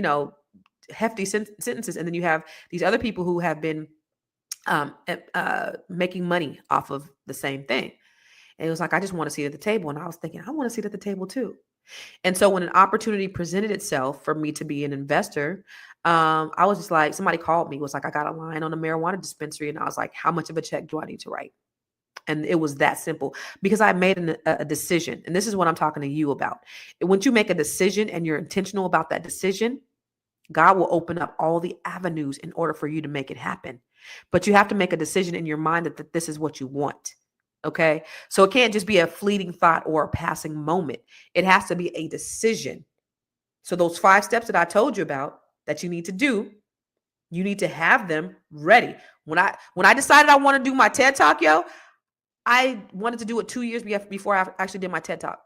hefty sentences. And then you have these other people who have been making money off of the same thing. And it was like, I just want to sit at the table. And I was thinking, I want to sit at the table too. And so when an opportunity presented itself for me to be an investor, I was just like, somebody called me, was like, I got a line on a marijuana dispensary. And I was like, how much of a check do I need to write? And it was that simple because I made a decision. And this is what I'm talking to you about. Once you make a decision and you're intentional about that decision, God will open up all the avenues in order for you to make it happen. But you have to make a decision in your mind that this is what you want. Okay. So it can't just be a fleeting thought or a passing moment. It has to be a decision. So those 5 steps that I told you about that you need to do, you need to have them ready. When I decided I want to do my TED Talk, I wanted to do it 2 years before I actually did my TED Talk.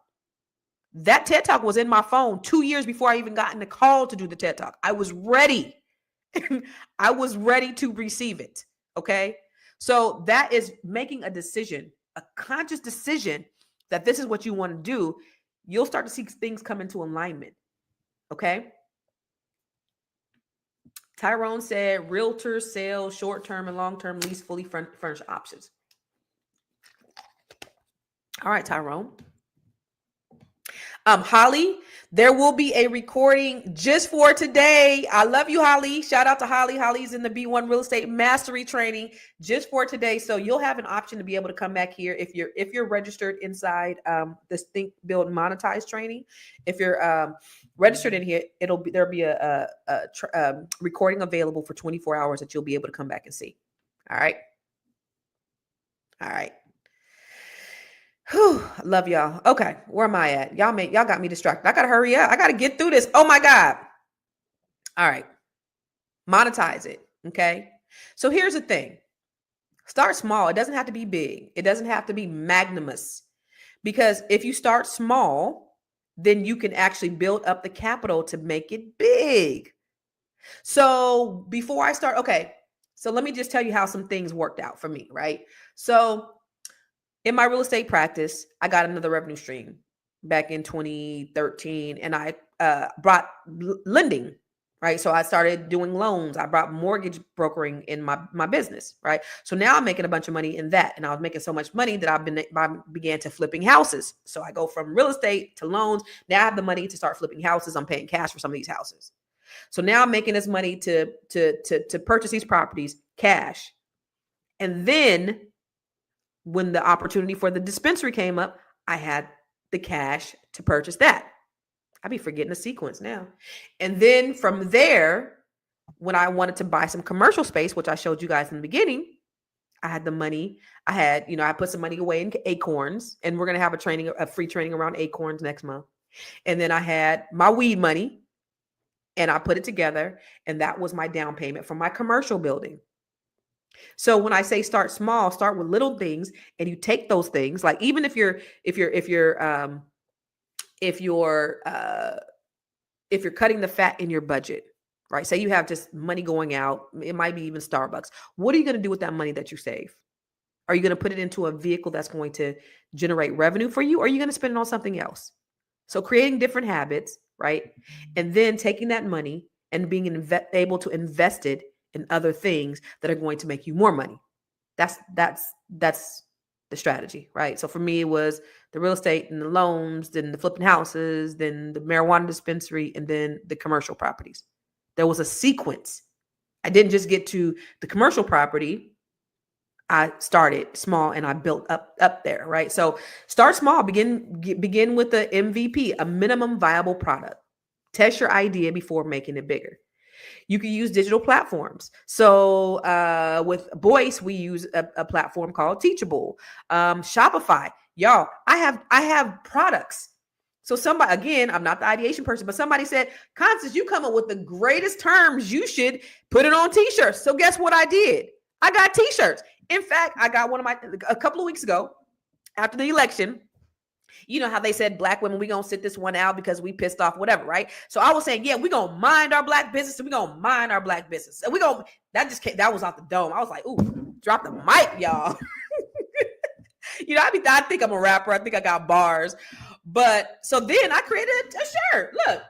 That TED Talk was in my phone 2 years before I even got in the call to do the TED Talk. I was ready. I was ready to receive it. Okay. So that is making a decision, a conscious decision that this is what you want to do. You'll start to see things come into alignment. Okay. Tyrone said realtors sell short-term and long-term lease fully furnished options. All right, Tyrone. Holly, there will be a recording just for today. I love you, Holly. Shout out to Holly. Holly's in the B1 Real Estate Mastery Training just for today. So you'll have an option to be able to come back here if you're registered inside this Think, Build, Monetize training. If you're registered in here, there'll be a recording available for 24 hours that you'll be able to come back and see. All right. All right. Whew, love y'all. Okay, where am I at? Y'all got me distracted. I gotta hurry up. I gotta get through this. Oh my God. All right. Monetize it. Okay. So here's the thing. Start small. It doesn't have to be big. It doesn't have to be magnanimous. Because if you start small, then you can actually build up the capital to make it big. So before I start, okay. So let me just tell you how some things worked out for me, right? So in my real estate practice, I got another revenue stream back in 2013, and I brought lending, right? So I started doing loans. I brought mortgage brokering in my business, right? So now I'm making a bunch of money in that, and I was making so much money that I began to flipping houses. So I go from real estate to loans. Now I have the money to start flipping houses. I'm paying cash for some of these houses. So now I'm making this money to purchase these properties cash, and then when the opportunity for the dispensary came up, I had the cash to purchase that. I be forgetting the sequence now. And then from there, when I wanted to buy some commercial space, which I showed you guys in the beginning, I had the money. I put some money away in Acorns, and we're going to have a free training around Acorns next month. And then I had my weed money, and I put it together, and that was my down payment for my commercial building. So when I say start small, start with little things, and you take those things, like even if you're cutting the fat in your budget, right? Say you have just money going out, it might be even Starbucks. What are you going to do with that money that you save? Are you going to put it into a vehicle that's going to generate revenue for you, or are you going to spend it on something else? So creating different habits, right? And then taking that money and being able to invest it in other things that are going to make you more money. That's the strategy, right? So for me, it was the real estate and the loans, then the flipping houses, then the marijuana dispensary, and then the commercial properties. There was a sequence. I didn't just get to the commercial property. I started small and I built up there, right? So start small. Begin with the MVP, a minimum viable product. Test your idea before making it bigger. You can use digital platforms. So with Voice, we use a platform called Teachable. Shopify, y'all, I have products. So somebody, again, I'm not the ideation person, but somebody said, Constance, you come up with the greatest terms. You should put it on t-shirts. So guess what I did? I got t-shirts. In fact, I got a couple of weeks ago after the election. You know how they said Black women, we gonna sit this one out because we pissed off, whatever, right? So I was saying, yeah, we gonna mind our Black business, and we gonna mind our Black business. And that was off the dome. I was like, ooh, drop the mic, y'all. I think I'm a rapper. I think I got bars. But so then I created a shirt. Look,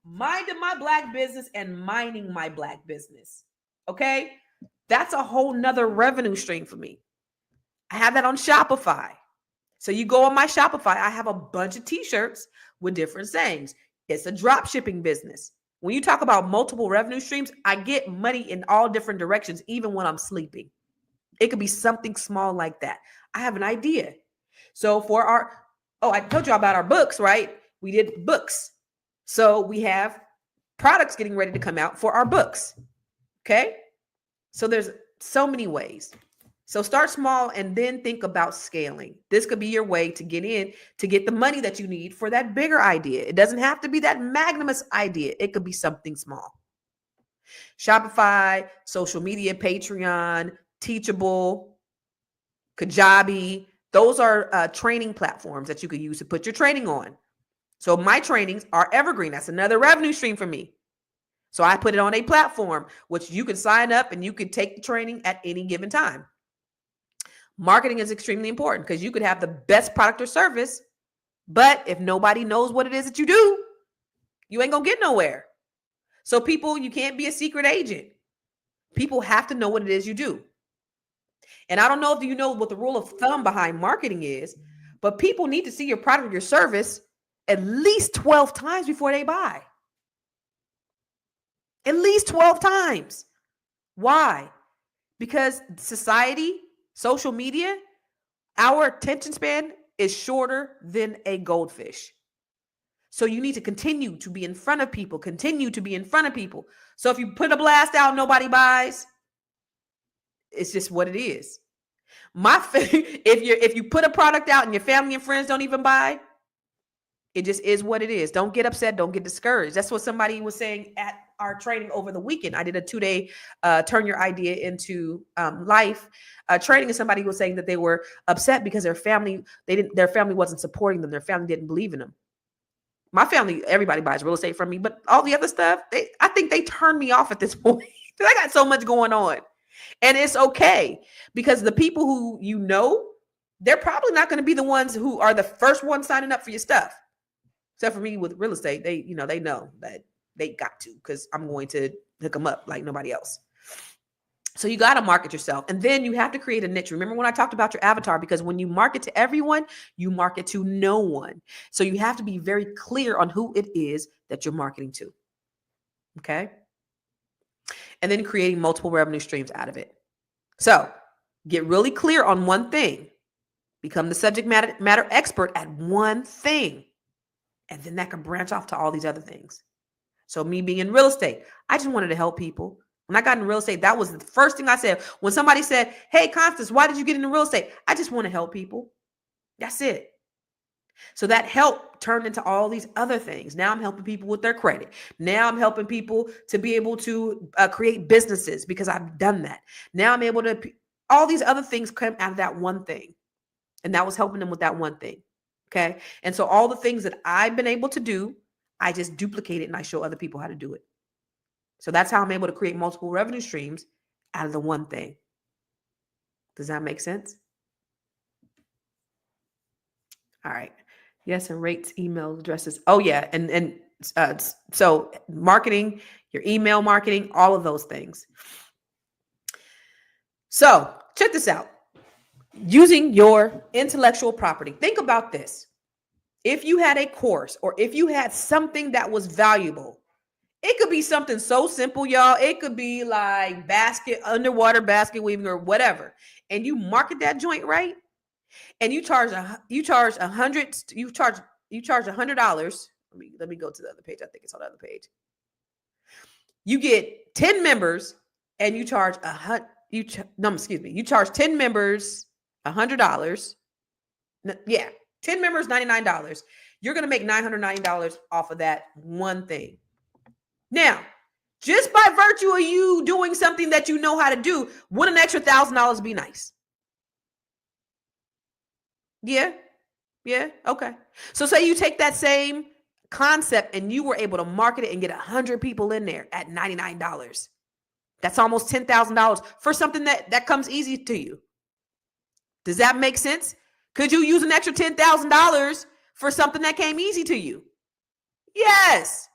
minding my Black business and minding my Black business. Okay. That's a whole nother revenue stream for me. I have that on Shopify. So you go on my Shopify, I have a bunch of t-shirts with different sayings. It's a drop shipping business. When you talk about multiple revenue streams, I get money in all different directions, even when I'm sleeping. It could be something small like that. I have an idea. So I told you about our books, right? We did books. So we have products getting ready to come out for our books. Okay. So there's so many ways. So start small and then think about scaling. This could be your way to get the money that you need for that bigger idea. It doesn't have to be that magnanimous idea. It could be something small. Shopify, social media, Patreon, Teachable, Kajabi. Those are training platforms that you could use to put your training on. So my trainings are evergreen. That's another revenue stream for me. So I put it on a platform which you can sign up and you can take the training at any given time. Marketing is extremely important because you could have the best product or service, but if nobody knows what it is that you do, you ain't gonna get nowhere. So you can't be a secret agent. People have to know what it is you do. And I don't know if you know what the rule of thumb behind marketing is, But people need to see your product or your service at least 12 times before they buy. At least 12 times. Why? Because society, social media, our attention span is shorter than a goldfish. So you need to continue to be in front of people, continue to be in front of people. So if you put a blast out, nobody buys, it's just what it is. If you put a product out and your family and friends don't even buy, it just is what it is. Don't get upset. Don't get discouraged. That's what somebody was saying at our training over the weekend. I did a 2-day turn your idea into life training, and somebody was saying that they were upset because their family wasn't supporting them. Their family didn't believe in them. My family, everybody buys real estate from me, but all the other stuff, I think they turned me off at this point. I got so much going on. And it's okay, because the people who you know, they're probably not going to be the ones who are the first ones signing up for your stuff. Except for me with real estate, they know that they got to, because I'm going to hook them up like nobody else. So you got to market yourself, and then you have to create a niche. Remember when I talked about your avatar? Because when you market to everyone, you market to no one. So you have to be very clear on who it is that you're marketing to. Okay. And then creating multiple revenue streams out of it. So get really clear on one thing. Become the subject matter expert at one thing. And then that can branch off to all these other things. So me being in real estate, I just wanted to help people. When I got into real estate, that was the first thing I said. When somebody said, "Hey, Constance, why did you get into real estate?" I just want to help people. That's it. So that help turned into all these other things. Now I'm helping people with their credit. Now I'm helping people to be able to create businesses, because I've done that. Now I'm able to, all these other things come out of that one thing. And that was helping them with that one thing. Okay. And so all the things that I've been able to do, I just duplicate it and I show other people how to do it. So that's how I'm able to create multiple revenue streams out of the one thing. Does that make sense? All right. Yes, and rates, email addresses. Oh yeah, and so marketing, your email marketing, all of those things. So check this out. Using your intellectual property. Think about this. If you had a course, or if you had something that was valuable, it could be something so simple, y'all. It could be like underwater basket weaving or whatever. And you market that joint right, and you charge $100. Let me go to the other page. I think it's on the other page. You get 10 members, and you charge you charge 10 members $100. Yeah, 10 members $99. You're going to make $990 off of that one thing. Now, just by virtue of you doing something that you know how to do, would an extra $1,000 be nice? Yeah. Okay. So say you take that same concept and you were able to market it and get 100 people in there at $99. That's almost $10,000 for something that comes easy to you. Does that make sense? Could you use an extra $10,000 for something that came easy to you? Yes.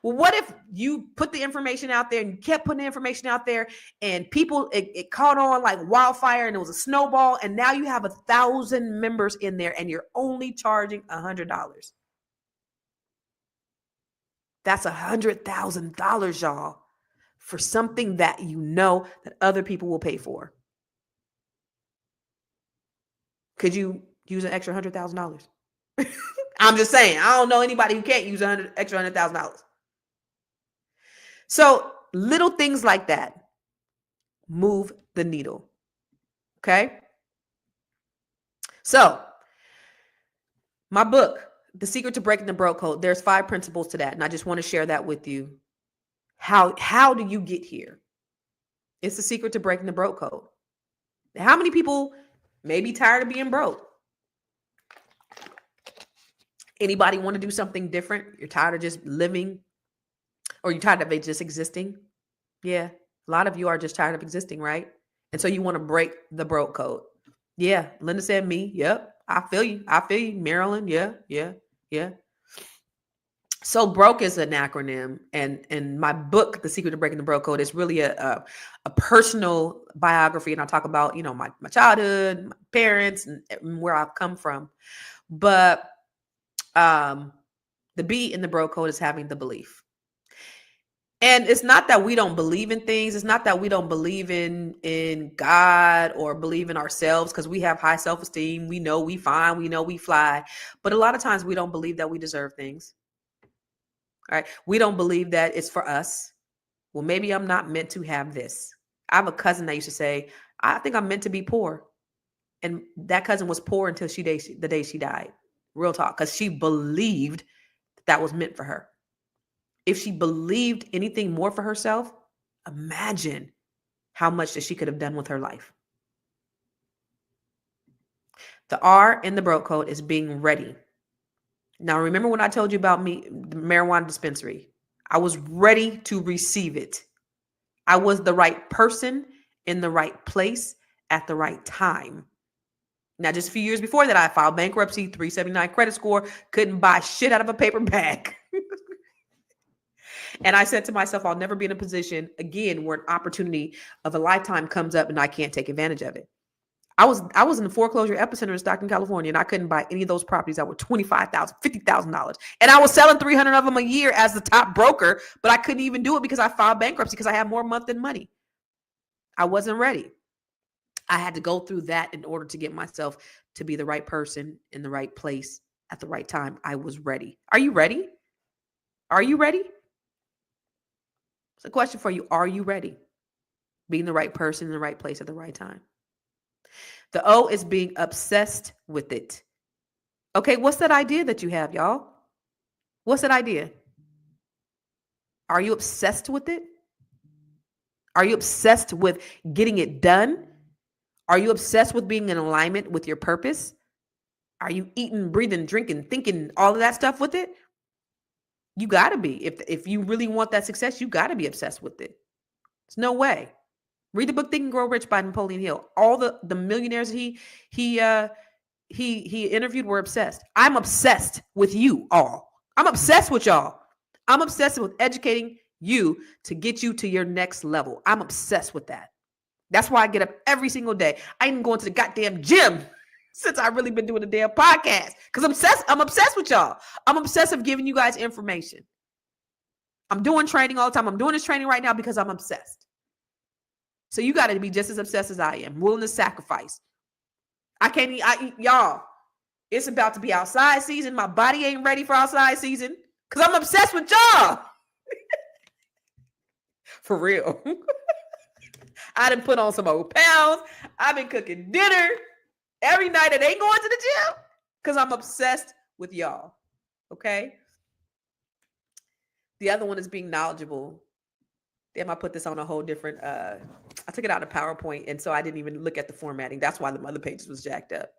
Well, what if you put the information out there and you kept putting the information out there, and people, it caught on like wildfire, and it was a snowball, and now you have 1,000 members in there and you're only charging $100. That's $100,000, y'all, for something that you know that other people will pay for. Could you use an extra $100,000? I'm just saying, I don't know anybody who can't use extra $100,000. So little things like that move the needle. Okay. So my book, The Secret to Breaking the Broke Code, there's 5 principles to that. And I just want to share that with you. How do you get here? It's the secret to breaking the broke code. How many people may be tired of being broke? Anybody want to do something different? You're tired of just living, or you're tired of it just existing? Yeah, a lot of you are just tired of existing, right? And so you want to break the broke code. Yeah, Linda said me. Yep, I feel you. Marilyn, yeah. So broke is an acronym, and my book, The Secret to Breaking the Broke Code, is really a personal biography, and I talk about my childhood, my parents, and where I've come from. But um, the B in the broke code is having the belief. And it's not that we don't believe in things. It's not that we don't believe in God or believe in ourselves, because we have high self-esteem. We know we fine. We know we fly. But a lot of times we don't believe that we deserve things. All right. We don't believe that it's for us. Well, maybe I'm not meant to have this. I have a cousin that used to say, I think I'm meant to be poor. And that cousin was poor until the day she died. Real talk. Because she believed that was meant for her. If she believed anything more for herself, imagine how much that she could have done with her life. The R in the broke code is being ready. Now, remember when I told you about the marijuana dispensary? I was ready to receive it. I was the right person in the right place at the right time. Now, just a few years before that, I filed bankruptcy, 379 credit score, couldn't buy shit out of a paper bag. And I said to myself, I'll never be in a position again where an opportunity of a lifetime comes up and I can't take advantage of it. I was in the foreclosure epicenter in Stockton, California, and I couldn't buy any of those properties that were $25,000, $50,000. And I was selling 300 of them a year as the top broker, but I couldn't even do it because I filed bankruptcy because I had more month than money. I wasn't ready. I had to go through that in order to get myself to be the right person in the right place at the right time. I was ready. Are you ready? Are you ready? It's a question for you. Are you ready? Being the right person in the right place at the right time. The O is being obsessed with it. Okay, what's that idea that you have, y'all? What's that idea? Are you obsessed with it? Are you obsessed with getting it done? Are you obsessed with being in alignment with your purpose? Are you eating, breathing, drinking, thinking, all of that stuff with it? You got to be. If you really want that success, you got to be obsessed with it. There's no way. Read the book Think and Grow Rich by Napoleon Hill. All the millionaires he interviewed were obsessed. I'm obsessed with you all. I'm obsessed with y'all. I'm obsessed with educating you to get you to your next level. I'm obsessed with that. That's why I get up every single day. I ain't going to the goddamn gym since I've really been doing the damn podcast, because I'm obsessed with y'all. I'm obsessed with giving you guys information. I'm doing training all the time. I'm doing this training right now because I'm obsessed. So you got to be just as obsessed as I am, willing to sacrifice. Y'all, it's about to be outside season. My body ain't ready for outside season because I'm obsessed with y'all. For real. I done put on some old pounds. I've been cooking dinner every night and ain't going to the gym because I'm obsessed with y'all. Okay. The other one is being knowledgeable. Damn, I put this on a whole different, I took it out of PowerPoint, and so I didn't even look at the formatting. That's why the other pages was jacked up.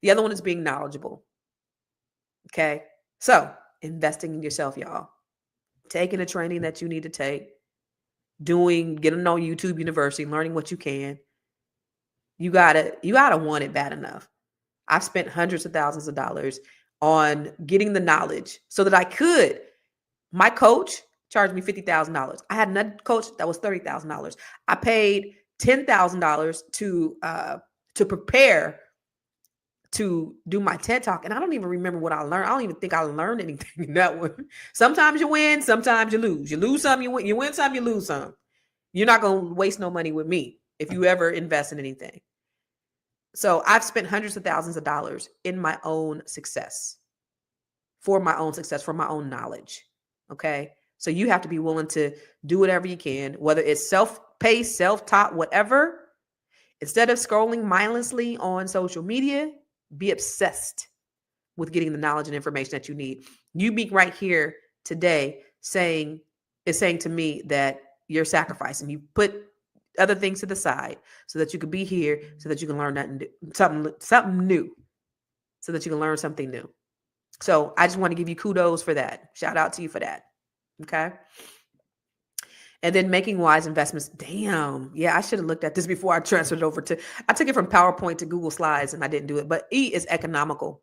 The other one is being knowledgeable. Okay. So investing in yourself, y'all. Taking the training that you need to take. Getting on YouTube University, learning what you can. You gotta want it bad enough. I've spent hundreds of thousands of dollars on getting the knowledge so that I could. My coach charged me $50,000. I had another coach that was $30,000. I paid $10,000 to prepare to do my TED Talk, and I don't even remember what I learned. I don't even think I learned anything in that one. Sometimes you win, sometimes you lose. You lose some, you win. You win some, you lose some. You're not going to waste no money with me if you ever invest in anything. So I've spent hundreds of thousands of dollars in my own success, for my own knowledge. Okay. So you have to be willing to do whatever you can, whether it's self-paced, self-taught, whatever. Instead of scrolling mindlessly on social media, be obsessed with getting the knowledge and information that you need. You being right here today saying to me that you're sacrificing. You put other things to the side so that you could be here, so that you can learn something new, so that you can learn something new. So I just want to give you kudos for that. Shout out to you for that. Okay. And then making wise investments. Damn. Yeah, I should have looked at this before I transferred it over I took it from PowerPoint to Google Slides and I didn't do it. But E is economical.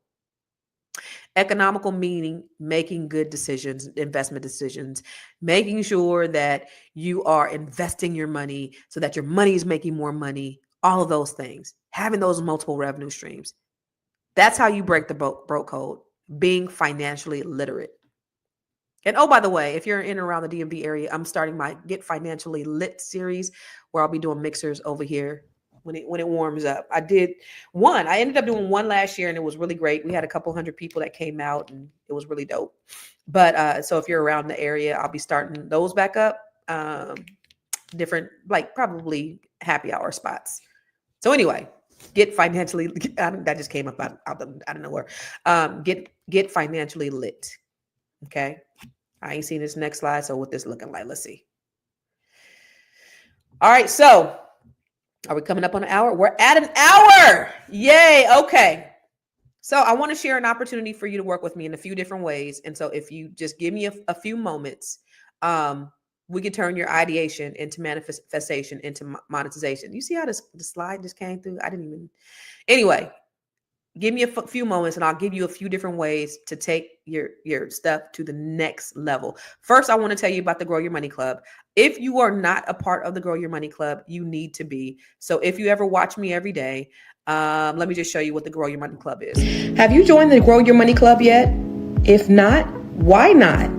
Economical meaning making good decisions, investment decisions, making sure that you are investing your money so that your money is making more money, all of those things, having those multiple revenue streams. That's how you break the broke code, being financially literate. And oh, by the way, if you're in and around the DMV area, I'm starting my Get Financially Lit series where I'll be doing mixers over here when it warms up. I did one. I ended up doing one last year and it was really great. We had a couple hundred people that came out and it was really dope. But so if you're around the area, I'll be starting those back up. Different, like probably happy hour spots. So anyway, get financially. That just came up out of nowhere. Get financially lit. Okay. I ain't seen this next slide. So what this looking like? Let's see. All right. So are we coming up on an hour? We're at an hour. Yay. Okay. So I want to share an opportunity for you to work with me in a few different ways. And so if you just give me a few moments, we could turn your ideation into manifestation, into monetization. You see how the slide just came through? I didn't even. Anyway, give me a few moments and I'll give you a few different ways to take your stuff to the next level. First, I want to tell you about the Grow Your Money Club. If you are not a part of the Grow Your Money Club, you need to be. So if you ever watch me every day, let me just show you what the Grow Your Money Club is. Have you joined the Grow Your Money Club yet? If not, why not?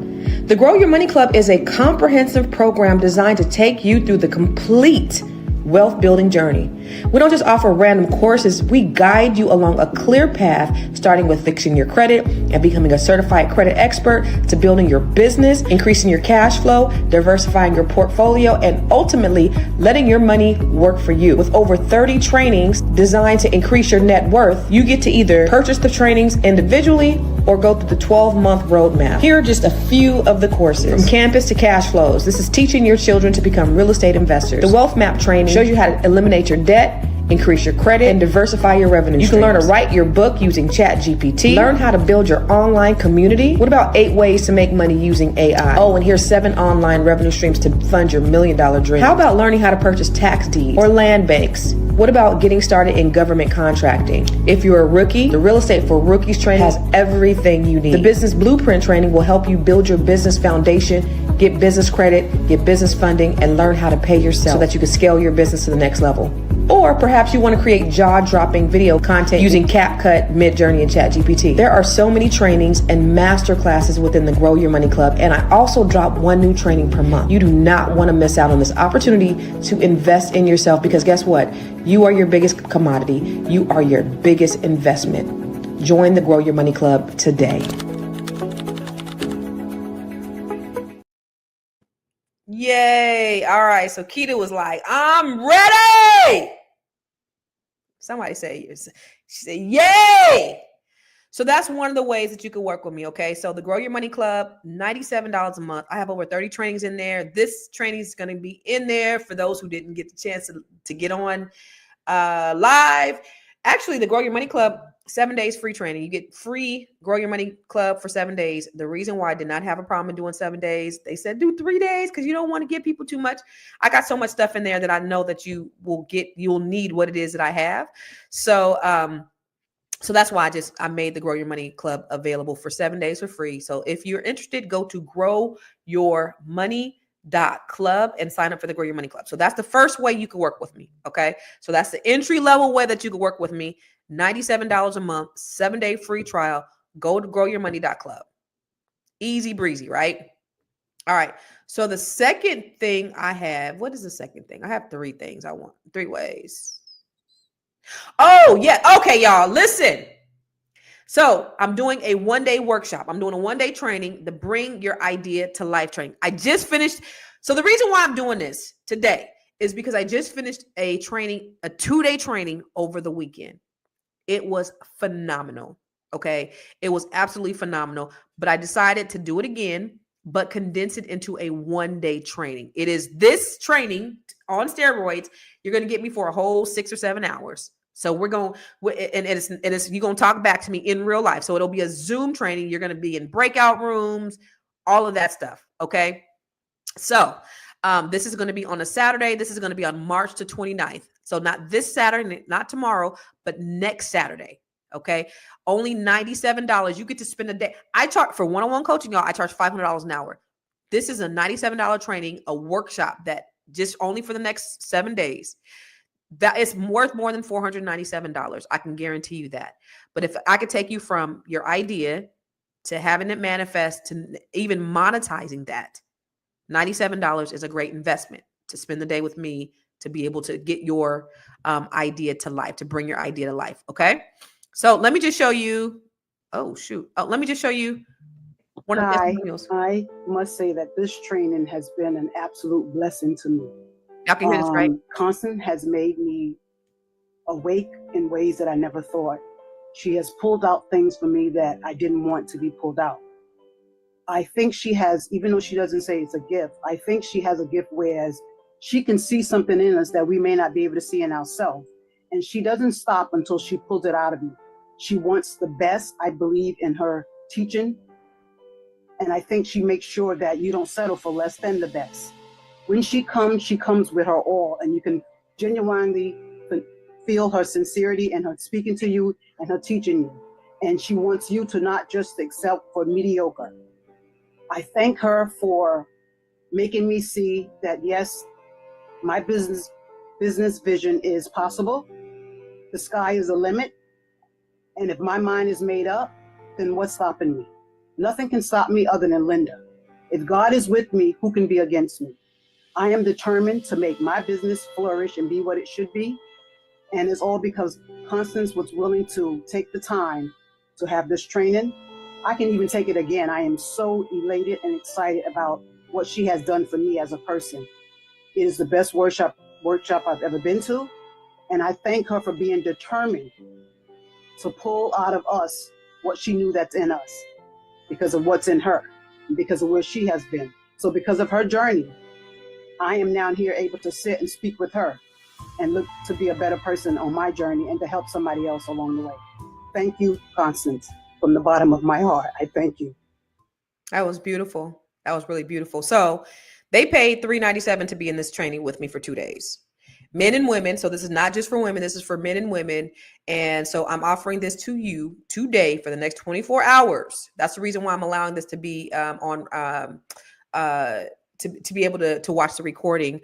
The Grow Your Money Club is a comprehensive program designed to take you through the complete wealth building journey. We don't just offer random courses, we guide you along a clear path, starting with fixing your credit and becoming a certified credit expert, to building your business, increasing your cash flow, diversifying your portfolio, and ultimately letting your money work for you. With over 30 trainings designed to increase your net worth, you get to either purchase the trainings individually or go through the 12-month roadmap. Here are just a few of the courses. From campus to cash flows, this is teaching your children to become real estate investors. The Wealth Map training shows you how to eliminate your debt, increase your credit, and diversify your revenue streams. You can learn to write your book using ChatGPT. Learn how to build your online community. What about 8 ways to make money using AI? Oh, and here's 7 online revenue streams to fund your $1 million dream. How about learning how to purchase tax deeds or land banks? What about getting started in government contracting? If you're a rookie, the Real Estate for Rookies training has everything you need. The Business Blueprint training will help you build your business foundation, get business credit, get business funding, and learn how to pay yourself so that you can scale your business to the next level. Or perhaps you want to create jaw-dropping video content using CapCut, Midjourney, and ChatGPT. There are so many trainings and master classes within the Grow Your Money Club, and I also drop 1 new training per month. You do not want to miss out on this opportunity to invest in yourself, because guess what? You are your biggest commodity. You are your biggest investment. Join the Grow Your Money Club today. Yay. All right. So Keita was like, I'm ready. Somebody say, she said, yay. So that's one of the ways that you can work with me. Okay. So the Grow Your Money Club, $97 a month. I have over 30 trainings in there. This training is going to be in there for those who didn't get the chance to get on live. Actually, the Grow Your Money Club, 7 days free training. You get free Grow Your Money Club for 7 days. The reason why I did not have a problem in doing 7 days, they said do 3 days because you don't want to give people too much. I got so much stuff in there that I know that you'll need what it is that I have. So that's why I made the Grow Your Money Club available for 7 days for free. So if you're interested, go to growyourmoney.club and sign up for the Grow Your Money Club. So that's the first way you can work with me. Okay. So that's the entry level way that you can work with me. $97 a month, 7-day free trial. Go to growyourmoney.club. Easy breezy, right? All right. So the second thing I have, what is the second thing? I have 3 things I want, 3 ways. Oh, yeah. Okay, y'all, listen. So I'm doing a 1-day workshop. I'm doing a 1-day training, the Bring Your Idea to Life training. I just finished. So the reason why I'm doing this today is because I just finished a training, a 2-day training over the weekend. It was phenomenal. Okay. It was absolutely phenomenal, but I decided to do it again, but condense it into a 1-day training. It is this training on steroids. You're going to get me for a whole 6 or 7 hours. So we're going, and you're going to talk back to me in real life. So it'll be a Zoom training. You're going to be in breakout rooms, all of that stuff. Okay. So this is going to be on a Saturday. This is going to be on March the 29th. So not this Saturday, not tomorrow, but next Saturday. Okay. Only $97. You get to spend a day. I charge for one-on-one coaching, y'all. I charge $500 an hour. This is a $97 training, a workshop that just only for the next 7 days. That is worth more than $497. I can guarantee you that. But if I could take you from your idea to having it manifest to even monetizing that, $97 is a great investment to spend the day with me to be able to get your idea to life, to bring your idea to life. Okay. So let me just show you. Oh, shoot. Oh, let me just show you one of the Hi, testimonials. I must say that this training has been an absolute blessing to me. Y'all can hear this, right? Constance has made me awake in ways that I never thought. She has pulled out things for me that I didn't want to be pulled out. I think she has, even though she doesn't say it's a gift, I think she has a gift whereas she can see something in us that we may not be able to see in ourselves. And she doesn't stop until she pulls it out of you. She wants the best. I believe in her teaching. And I think she makes sure that you don't settle for less than the best. When she comes with her all, and you can genuinely feel her sincerity and her speaking to you and her teaching you. And she wants you to not just accept for mediocre. I thank her for making me see that, yes, my business vision is possible. The sky is the limit. And if my mind is made up, then what's stopping me? Nothing can stop me other than Linda. If God is with me, who can be against me? I am determined to make my business flourish and be what it should be. And it's all because Constance was willing to take the time to have this training. I can even take it again. I am so elated and excited about what she has done for me as a person. It is the best workshop I've ever been to. And I thank her for being determined to pull out of us what she knew that's in us because of what's in her, and because of where she has been. So because of her journey, I am now here able to sit and speak with her and look to be a better person on my journey and to help somebody else along the way. Thank you, Constance, from the bottom of my heart. I thank you. That was beautiful. That was really beautiful. So they paid $397 to be in this training with me for 2 days. Men and women. So this is not just for women. This is for men and women. And so I'm offering this to you today for the next 24 hours. That's the reason why I'm allowing this to be to be able to watch the recording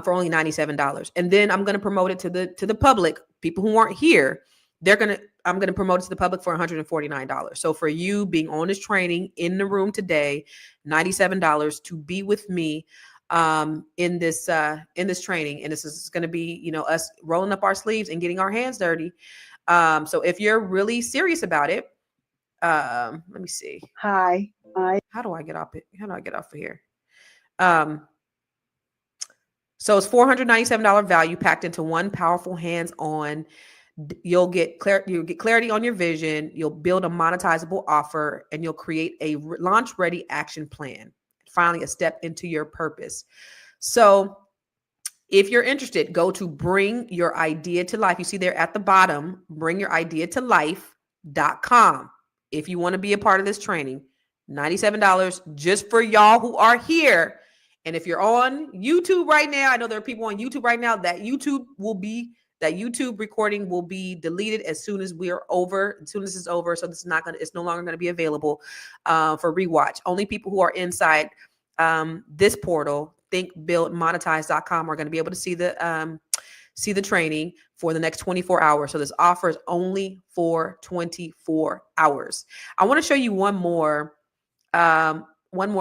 for only $97. And then I'm going to promote it to the public, people who aren't here. I'm going to promote it to the public for $149. So for you being on this training in the room today, $97 to be with me in this training. And this is going to be, us rolling up our sleeves and getting our hands dirty. So if you're really serious about it, let me see. Hi. How do I get off of here? So it's $497 value packed into one powerful hands-on. You'll get clarity on your vision. You'll build a monetizable offer, and you'll create a launch-ready action plan. Finally, a step into your purpose. So if you're interested, go to Bring Your Idea to Life. You see there at the bottom, bringyorideatolife.com. If you want to be a part of this training, $97 just for y'all who are here. And if you're on YouTube right now, I know there are people on YouTube right now, that YouTube recording will be deleted as soon as it's over. So it's no longer going to be available for rewatch. Only people who are inside this portal, thinkbuildmonetize.com, are going to be able to see the training for the next 24 hours. So this offer is only for 24 hours. I want to show you one more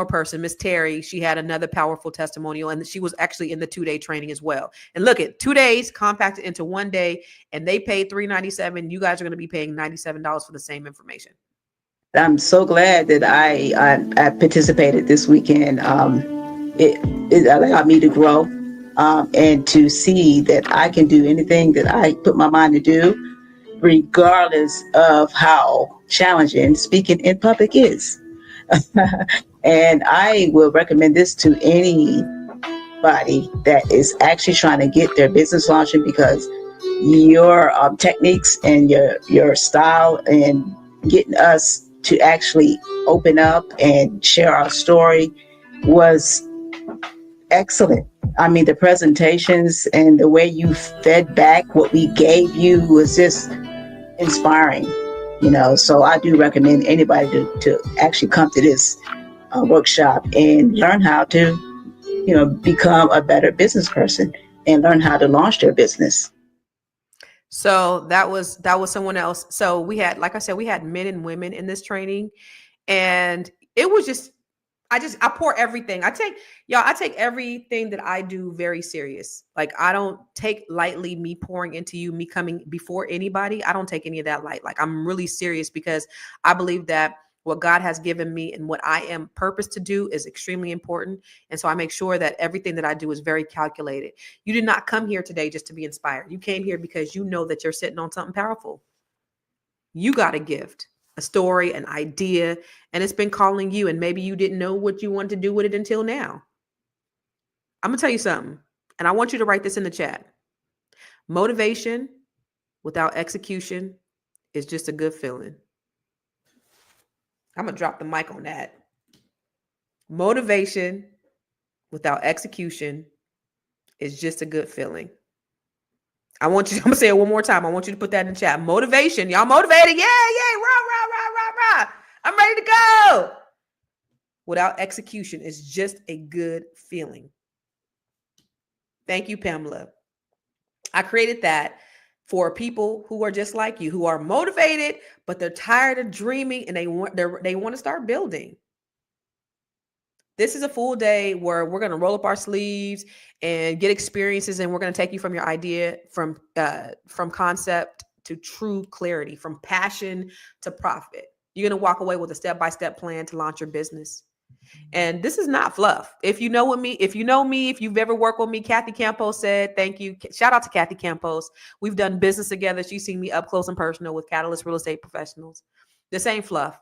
person, Miss Terry. She had another powerful testimonial, and she was actually in the 2-day training as well. And look at 2 days compacted into 1 day, and they paid $397. You guys are going to be paying $97 for the same information. I'm so glad that I participated this weekend. It allowed me to grow and to see that I can do anything that I put my mind to do, regardless of how challenging speaking in public is. And I will recommend this to anybody that is actually trying to get their business launching, because your techniques and your style and getting us to actually open up and share our story was excellent. I mean, the presentations and the way you fed back what we gave you was just inspiring. So I do recommend anybody to actually come to this workshop and learn how to, become a better business person and learn how to launch their business. So that was someone else. So we had, like I said, we had men and women in this training, and it was just, I pour everything. I take everything that I do very serious. Like, I don't take lightly me pouring into you, me coming before anybody. I don't take any of that light. Like, I'm really serious because I believe that what God has given me and what I am purposed to do is extremely important. And so I make sure that everything that I do is very calculated. You did not come here today just to be inspired. You came here because you know that you're sitting on something powerful. You got a gift, a story, an idea, and it's been calling you. And maybe you didn't know what you wanted to do with it until now. I'm going to tell you something, and I want you to write this in the chat. Motivation without execution is just a good feeling. I'm going to drop the mic on that. Motivation without execution is just a good feeling. I'm going to say it one more time. I want you to put that in the chat. Motivation. Y'all motivated? Yeah. Rah. I'm ready to go. Without execution is just a good feeling. Thank you, Pamela. I created that for people who are just like you, who are motivated, but they're tired of dreaming and they want to start building. This is a full day where we're going to roll up our sleeves and get experiences, and we're going to take you from your idea, from concept to true clarity, from passion to profit. You're going to walk away with a step-by-step plan to launch your business. And this is not fluff. If you know me, if you've ever worked with me, Kathy Campos said, thank you. Shout out to Kathy Campos. We've done business together. She's seen me up close and personal with Catalyst Real Estate Professionals. This ain't fluff.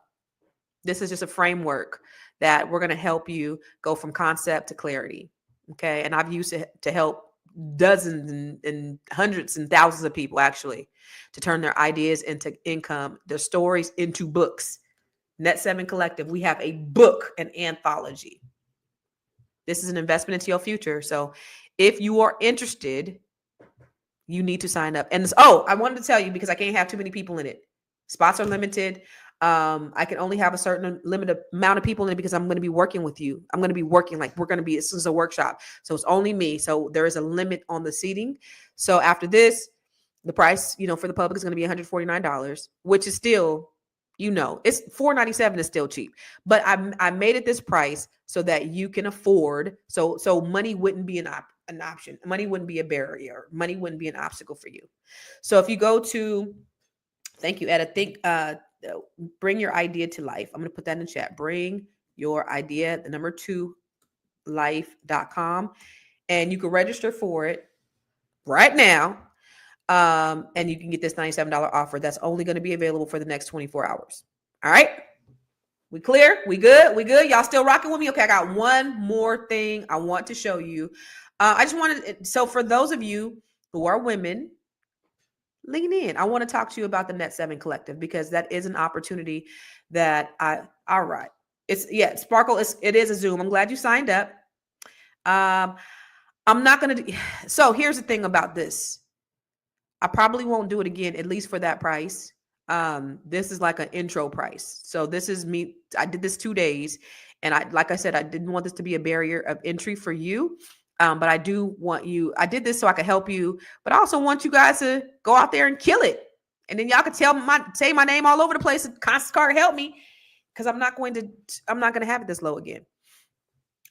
This is just a framework that we're going to help you go from concept to clarity. Okay. And I've used it to help dozens and hundreds and thousands of people, actually, to turn their ideas into income, their stories into books. Net 7 Collective, we have a book, an anthology. This is an investment into your future. So if you are interested, you need to sign up. And I wanted to tell you, because I can't have too many people in it. Spots are limited. I can only have a certain limited amount of people in it because I'm going to be working with you. I'm going to be working, this is a workshop. So it's only me. So there is a limit on the seating. So after this, the price, for the public is going to be $149, which is still, it's $497 is still cheap, but I made it this price so that you can afford. So money wouldn't be an option. Money wouldn't be a barrier. Money wouldn't be an obstacle for you. So if you go to, thank you, Etta, bring your idea to life. I'm going to put that in the chat. Bring your idea, the number 2 life.com. And you can register for it right now. And you can get this $97 offer that's only going to be available for the next 24 hours. All right. We clear? We good? Y'all still rocking with me? Okay. I got one more thing I want to show you. So for those of you who are women, lean in. I want to talk to you about the Net 7 Collective, because that is an opportunity that all right. Sparkle, it is a Zoom. I'm glad you signed up. I'm not going to, so here's the thing about this. I probably won't do it again, at least for that price. This is like an intro price. So this is me. I did this 2 days, and like I said, I didn't want this to be a barrier of entry for you. But I do want you, I did this so I could help you, but I also want you guys to go out there and kill it. And then y'all can say my name all over the place. Constance Carter, help me. Cause I'm not going to have it this low again.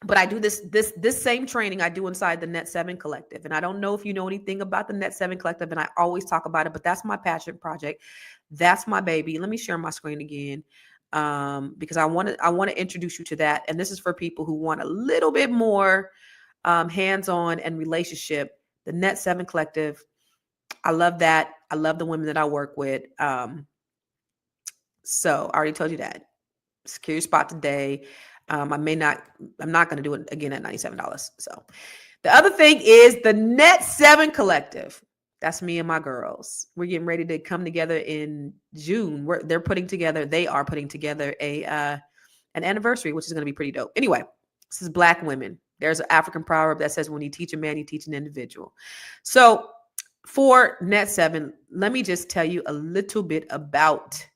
But I do this same training I do inside the Net 7 Collective. And I don't know if you know anything about the Net 7 Collective, and I always talk about it, but that's my passion project. That's my baby. Let me share my screen again, because I want to introduce you to that. And this is for people who want a little bit more hands-on and relationship. The Net 7 Collective, I love that. I love the women that I work with. So I already told you that. Secure your spot today. I'm not going to do it again at $97. So the other thing is the Net 7 Collective. That's me and my girls. We're getting ready to come together in June. They are putting together an anniversary, which is going to be pretty dope. Anyway, this is Black women. There's an African proverb that says, when you teach a man, you teach an individual. So for Net 7, let me just tell you a little bit about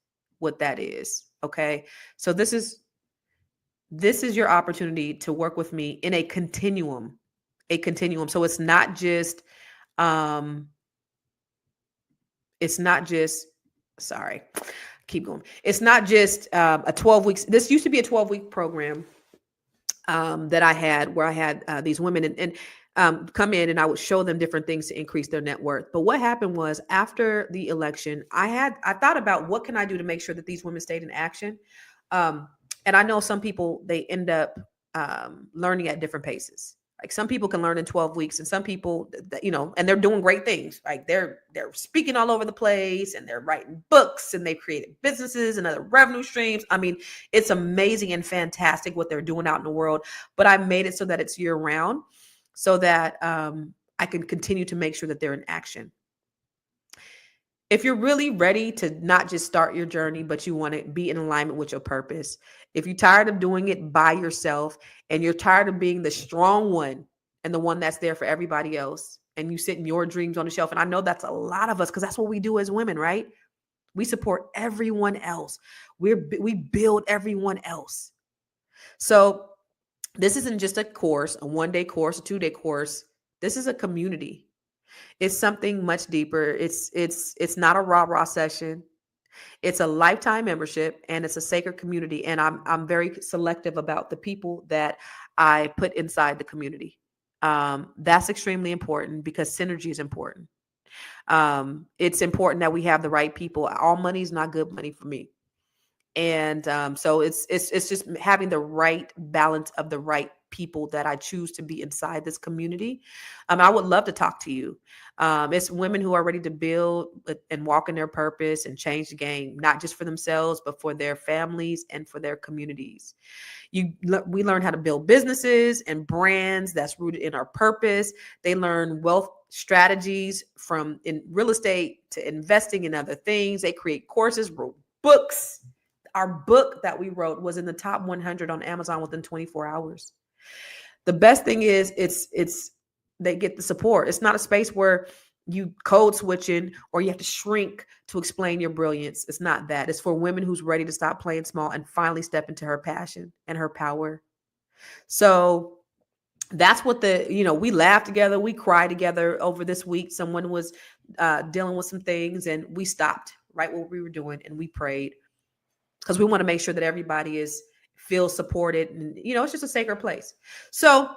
what that is. Okay. So this is your opportunity to work with me in a continuum. So um, it's not just, sorry, keep going. It's not just a 12 weeks. This used to be a 12-week program that I had where I had these women and come in and I would show them different things to increase their net worth. But what happened was after the election, I thought about what can I do to make sure that these women stayed in action. Um, and I know some people, they end up learning at different paces. Like some people can learn in 12 weeks and some people, and they're doing great things. Like they're speaking all over the place and they're writing books and they've created businesses and other revenue streams. I mean, it's amazing and fantastic what they're doing out in the world, but I made it so that it's year round so that I can continue to make sure that they're in action. If you're really ready to not just start your journey, but you want to be in alignment with your purpose, if you're tired of doing it by yourself and you're tired of being the strong one and the one that's there for everybody else, and you sitting your dreams on the shelf, and I know that's a lot of us because that's what we do as women, right? We support everyone else. We build everyone else. So this isn't just a course, a 1-day course, a 2-day course. This is a community. It's something much deeper. It's not a rah-rah session. It's a lifetime membership and it's a sacred community. And I'm very selective about the people that I put inside the community. That's extremely important because synergy is important. It's important that we have the right people. All money is not good money for me. And so it's just having the right balance of the right people that I choose to be inside this community. I would love to talk to you. It's women who are ready to build and walk in their purpose and change the game, not just for themselves, but for their families and for their communities. We learn how to build businesses and brands that's rooted in our purpose. They learn wealth strategies from in real estate to investing in other things. They create courses, wrote books. Our book that we wrote was in the top 100 on Amazon within 24 hours. The best thing is they get the support. It's not a space where you code switching or you have to shrink to explain your brilliance. It's not that. It's for women who's ready to stop playing small and finally step into her passion and her power. So that's what we laughed together. We cried together over this week. Someone was dealing with some things and we stopped right what we were doing and we prayed. Because we want to make sure that everybody feels supported and, it's just a sacred place. So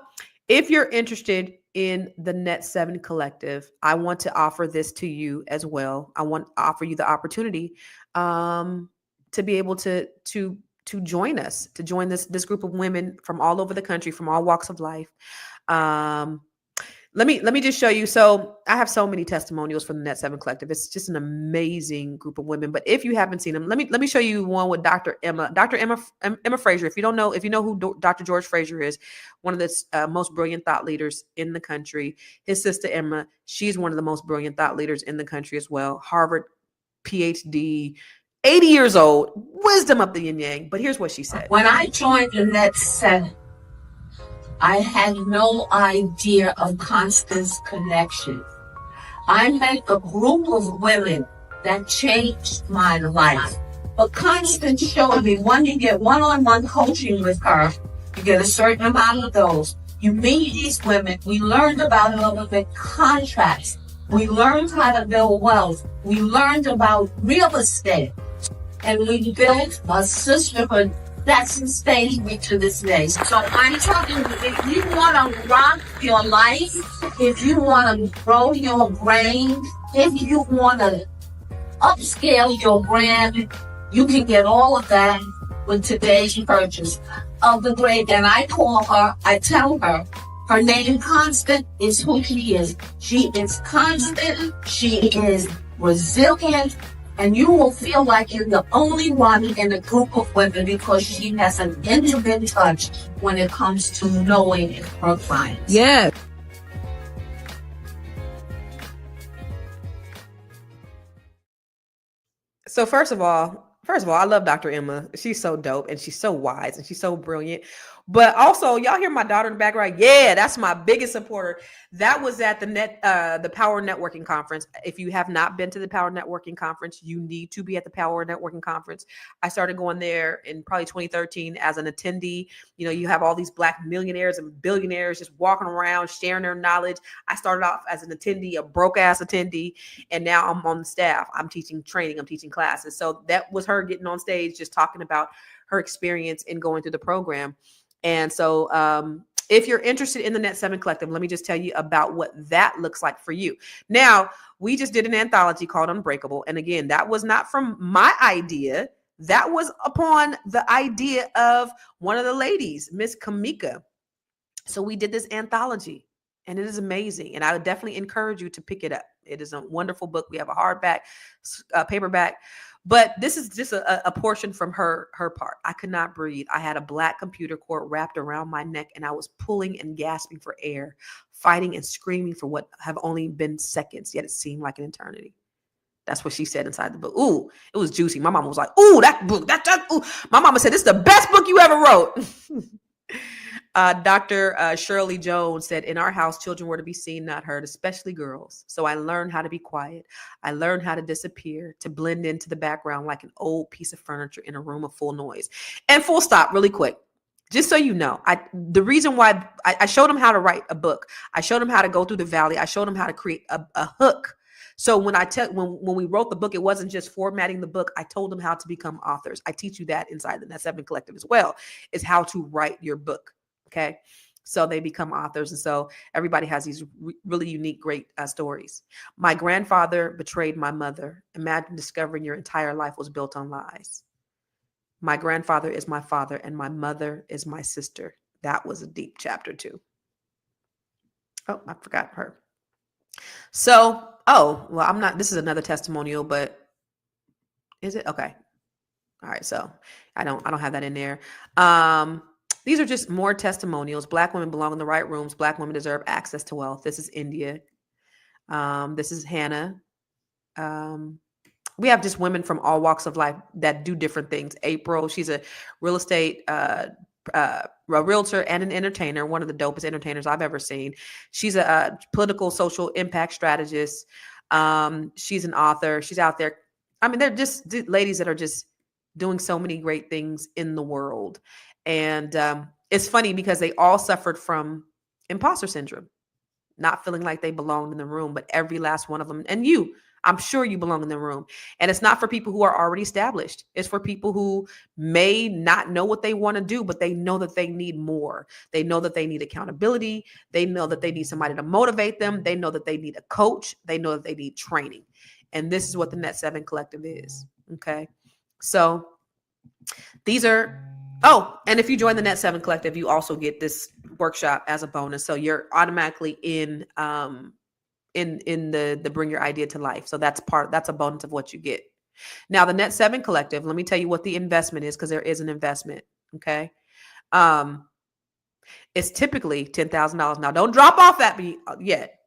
if you're interested in the Net 7 Collective, I want to offer this to you as well. I want to offer you the opportunity to be able to join us, to join this group of women from all over the country, from all walks of life. Let me just show you. So I have so many testimonials from the Net 7 Collective. It's just an amazing group of women. But if you haven't seen them, let me show you one with Dr. Emma Fraser. If you know who Dr. George Fraser is, one of the most brilliant thought leaders in the country. His sister Emma, she's one of the most brilliant thought leaders in the country as well. Harvard PhD, 80 years old, wisdom of the yin yang. But here's what she said. When I joined the Net 7, I had no idea of Constance connection. I met a group of women that changed my life. But Constance showed me when you get one-on-one coaching with her, you get a certain amount of those. You meet these women. We learned about government contracts. We learned how to build wealth. We learned about real estate. And we built a sisterhood that sustains me to this day. So I'm talking, if you want to rock your life, if you want to grow your brain, if you want to upscale your brand, you can get all of that with today's purchase of the great. And I tell her, her name Constant is who she is. She is constant, she is resilient, and you will feel like you're the only one in a group of women because she has an intimate touch when it comes to knowing her clients. Yes. So first of all, I love Dr. Emma. She's so dope and she's so wise and she's so brilliant. But also, y'all hear my daughter in the background? Yeah, that's my biggest supporter. That was at the Power Networking Conference. If you have not been to the Power Networking Conference, you need to be at the Power Networking Conference. I started going there in probably 2013 as an attendee. You know, you have all these Black millionaires and billionaires just walking around sharing their knowledge. I started off as an attendee, a broke ass attendee, and now I'm on the staff. I'm teaching training, I'm teaching classes. So that was her getting on stage, just talking about her experience in going through the program. And so if you're interested in the Net 7 Collective, let me just tell you about what that looks like for you. Now, we just did an anthology called Unbreakable. And again, that was not from my idea. That was upon the idea of one of the ladies, Miss Kamika. So we did this anthology and it is amazing. And I would definitely encourage you to pick it up. It is a wonderful book. We have a hardback, paperback. But this is just a portion from her part. I could not breathe. I had a black computer cord wrapped around my neck and I was pulling and gasping for air, fighting and screaming for what have only been seconds, yet it seemed like an eternity. That's what she said inside the book. Ooh, it was juicy. My mama was like, ooh, that book, ooh. My mama said, this is the best book you ever wrote. Dr. Shirley Jones said, in our house, children were to be seen, not heard, especially girls. So I learned how to be quiet. I learned how to disappear, to blend into the background like an old piece of furniture in a room of full noise. And full stop, really quick. Just so you know, the reason why I showed them how to write a book. I showed them how to go through the valley. I showed them how to create a hook. So when when we wrote the book, it wasn't just formatting the book. I told them how to become authors. I teach you that inside the Net 7 Collective as well, is how to write your book. Okay. So they become authors. And so everybody has these really unique, great stories. My grandfather betrayed my mother. Imagine discovering your entire life was built on lies. My grandfather is my father and my mother is my sister. That was a deep chapter too. Oh, I forgot her. So, this is another testimonial, but is it? Okay. All right. So I don't have that in there. These are just more testimonials. Black women belong in the right rooms. Black women deserve access to wealth. This is India. This is Hannah. We have just women from all walks of life that do different things. April, she's a real estate, a realtor and an entertainer, one of the dopest entertainers I've ever seen. She's a political social impact strategist. She's an author. She's out there. I mean, they're just ladies that are just doing so many great things in the world. And it's funny because they all suffered from imposter syndrome, not feeling like they belonged in the room, but every last one of them. And I'm sure you belong in the room. And it's not for people who are already established. It's for people who may not know what they want to do, but they know that they need more. They know that they need accountability. They know that they need somebody to motivate them. They know that they need a coach. They know that they need training. And this is what the Net 7 Collective is. Okay. So these are, and if you join the Net 7 Collective, you also get this workshop as a bonus. So you're automatically in the Bring Your Idea to Life. So that's a bonus of what you get. Now, the Net 7 Collective, let me tell you what the investment is, because there is an investment. Okay. It's typically $10,000. Now, don't drop off that yet.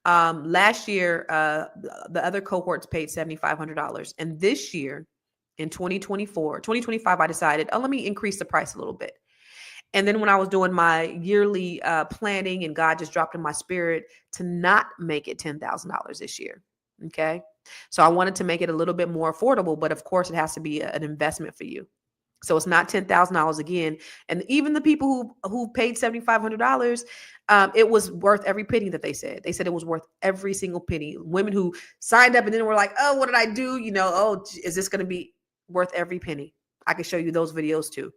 Last year, the other cohorts paid $7,500. And this year, in 2025, I decided, let me increase the price a little bit. And then when I was doing my yearly planning, and God just dropped in my spirit to not make it $10,000 this year. Okay. So I wanted to make it a little bit more affordable, but of course it has to be an investment for you. So it's not $10,000 again. And even the people who paid $7,500, it was worth every penny that they said. They said it was worth every single penny. Women who signed up and then were like, oh, what did I do? Is this going to be worth every penny? I can show you those videos too.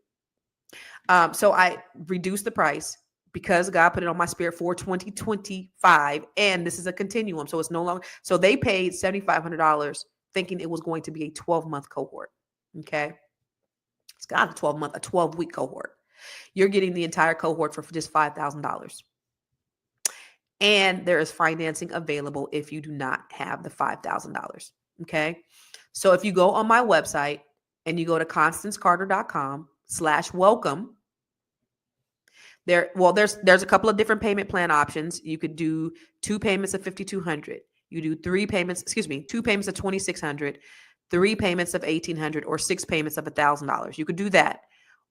So I reduced the price because God put it on my spirit for 2025. And this is a continuum. So it's no longer, so they paid $7,500 thinking it was going to be a 12-month cohort. Okay. It's got a 12-week cohort. You're getting the entire cohort for just $5,000. And there is financing available if you do not have the $5,000. Okay. So if you go on my website and you go to constancecarter.com/welcome, there's a couple of different payment plan options. You could do 2 payments of $5,200. You do 2 payments of $2,600, 3 payments of $1,800, or 6 payments of $1,000. You could do that.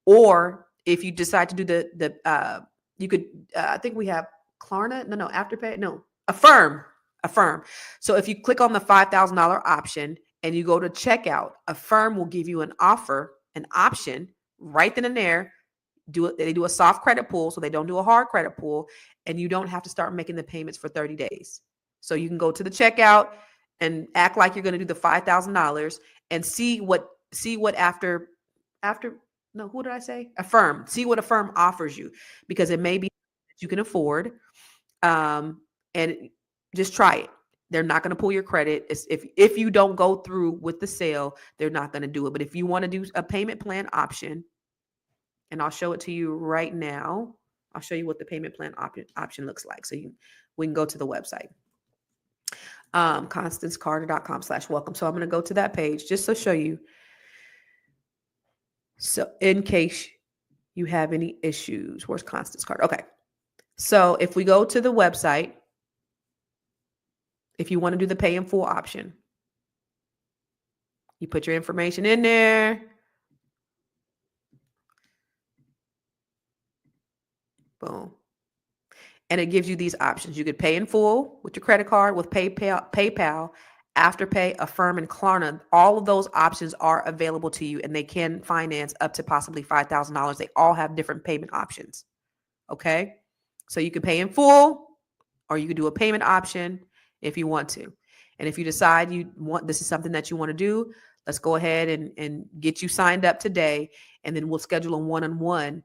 Or if you decide to do you could, I think we have Klarna. No, Afterpay. No, Affirm. So if you click on the $5,000 option and you go to checkout, Affirm will give you an option right then and there. They do a soft credit pull, so they don't do a hard credit pull, and you don't have to start making the payments for 30 days. So you can go to the checkout and act like you're going to do the $5,000 and see what after no, who did I say? Affirm. See what Affirm offers you, because it may be that you can afford. And just try it. They're not going to pull your credit. If you don't go through with the sale, they're not going to do it. But if you want to do a payment plan option, and I'll show it to you right now. I'll show you what the payment plan option looks like. So we can go to the website. ConstanceCarter.com/welcome. So I'm going to go to that page just to show you. So in case you have any issues, where's Constance Carter? Okay. So if we go to the website, if you want to do the pay in full option, you put your information in there. Boom. And it gives you these options. You could pay in full with your credit card, with PayPal, Afterpay, Affirm, and Klarna. All of those options are available to you, and they can finance up to possibly $5,000. They all have different payment options. Okay. So you can pay in full, or you could do a payment option if you want to. And if you decide this is something that you want to do, let's go ahead and get you signed up today. And then we'll schedule a one-on-one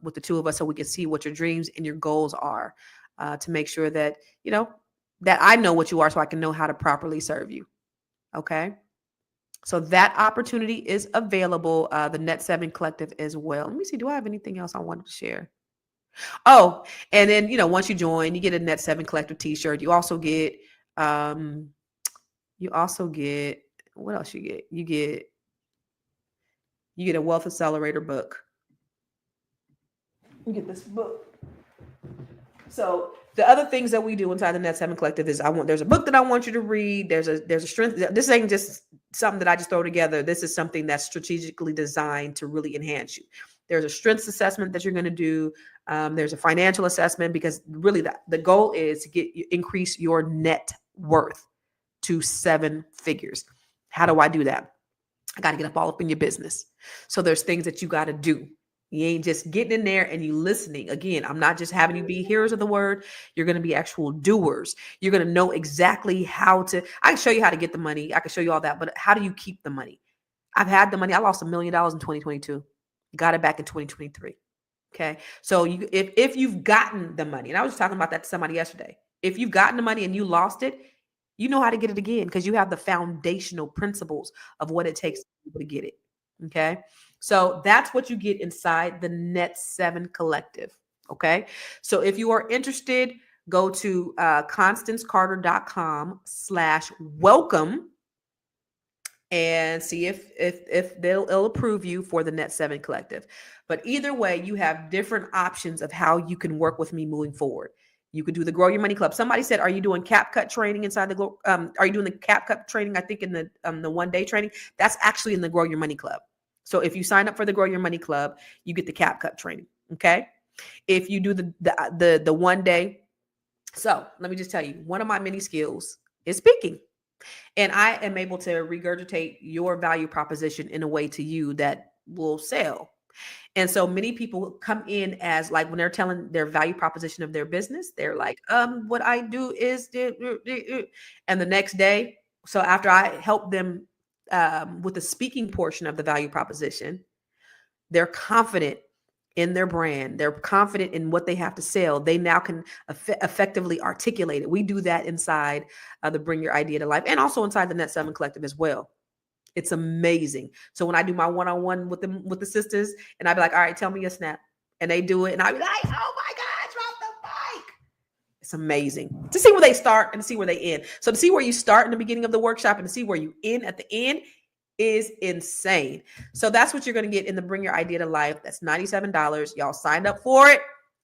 with the two of us so we can see what your dreams and your goals are, to make sure that, that I know what you are, so I can know how to properly serve you. Okay. So that opportunity is available. The Net 7 Collective as well. Let me see. Do I have anything else I wanted to share? Oh, and then, once you join, you get a Net 7 Collective t-shirt. You also get, what else you get? You get a Wealth Accelerator book. You get this book. So the other things that we do inside the Net 7 Collective is there's a book that I want you to read. There's a strength. This ain't just something that I just throw together. This is something that's strategically designed to really enhance you. There's a strengths assessment that you're going to do. There's a financial assessment, because really the goal is to increase your net worth to 7 figures. How do I do that? I got to get all up in your business. So there's things that you got to do. You ain't just getting in there and you listening. Again, I'm not just having you be hearers of the word. You're going to be actual doers. You're going to know exactly I can show you how to get the money. I can show you all that, but how do you keep the money? I've had the money. I lost $1 million in 2022. Got it back in 2023. Okay. So if you've gotten the money, and I was just talking about that to somebody yesterday, if you've gotten the money and you lost it, you know how to get it again, because you have the foundational principles of what it takes to be able to get it. Okay. So that's what you get inside the Net 7 Collective. Okay. So if you are interested, go to ConstanceCarter.com/welcome and see if it'll approve you for the Net 7 Collective. But either way, you have different options of how you can work with me moving forward. You could do the Grow Your Money Club. Somebody said, are you doing CapCut training inside are you doing the CapCut training? I think in the 1-day training, that's actually in the Grow Your Money Club. So if you sign up for the Grow Your Money Club, you get the CapCut training. Okay. If you do the 1 day. So let me just tell you, one of my many skills is speaking. And I am able to regurgitate your value proposition in a way to you that will sell. And so many people come in as like, when they're telling their value proposition of their business, they're like, what I do is, and the next day, so after I help them with the speaking portion of the value proposition, they're confident in their brand. They're confident in what they have to sell. They now can effectively articulate it. We do that inside the Bring Your Idea to Life, and also inside the Net 7 Collective as well. It's amazing. So when I do my one-on-one with the sisters, and I'd be like, all right, tell me a snap. And they do it. And I'd be like, oh my God, drop the mic. It's amazing to see where they start and to see where they end. So to see where you start in the beginning of the workshop and to see where you end at the end is insane. So that's what you're going to get in the Bring Your Idea to Life. That's $97. Y'all signed up for it.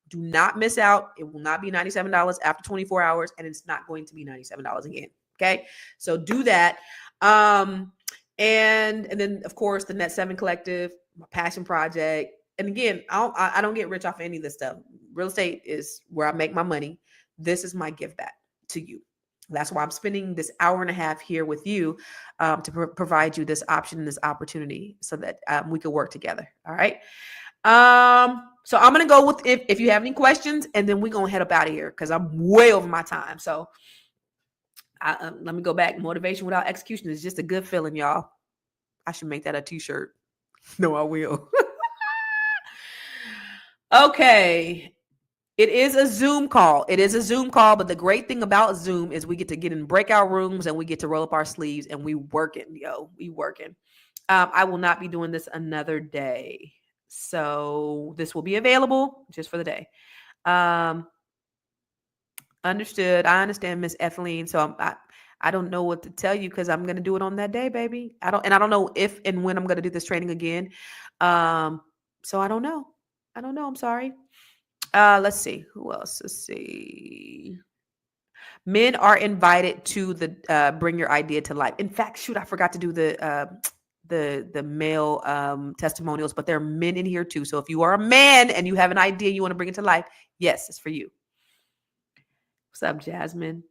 Do not miss out. It will not be $97 after 24 hours, and it's not going to be $97 again. Okay. So do that. And then of course the Net 7 Collective, my passion project, and again, I don't get rich off any of this stuff. Real estate is where I make my money. This is my give back to you. That's why I'm spending this hour and a half here with you to provide you this option and this opportunity so that we could work together. All right. So I'm going to go with if you have any questions, and then we're going to head up out of here because I'm way over my time. So let me go back. Motivation without execution is just a good feeling, y'all. I should make that a t-shirt. No, I will. Okay. It is a Zoom call. It is a Zoom call, but the great thing about Zoom is we get to get in breakout rooms and we get to roll up our sleeves and we working, yo. We working. I will not be doing this another day. So this will be available just for the day. Understood. I understand, Miss Etheline. So I don't know what to tell you because I'm going to do it on that day, baby. I don't know if and when I'm going to do this training again. So I don't know. I'm sorry. Let's see. Who else? Let's see. Men are invited to the Bring Your Idea to Life. In fact, shoot, I forgot to do the male testimonials, but there are men in here too. So if you are a man and you have an idea you want to bring it to life, yes, it's for you. What's up, Jasmine?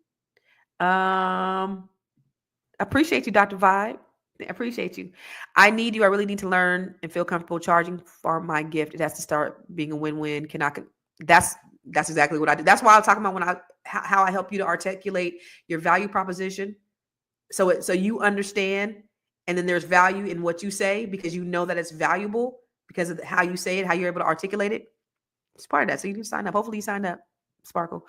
Appreciate you, Dr. Vibe. I appreciate you. I really need to learn and feel comfortable charging for my gift. It has to start being a win-win. That's exactly what I do. That's why I'm talking about how I help you to articulate your value proposition. So you understand, and then there's value in what you say because you know that it's valuable because of how you say it, how you're able to articulate it. It's part of that. So you can sign up. Hopefully you signed up, Sparkle.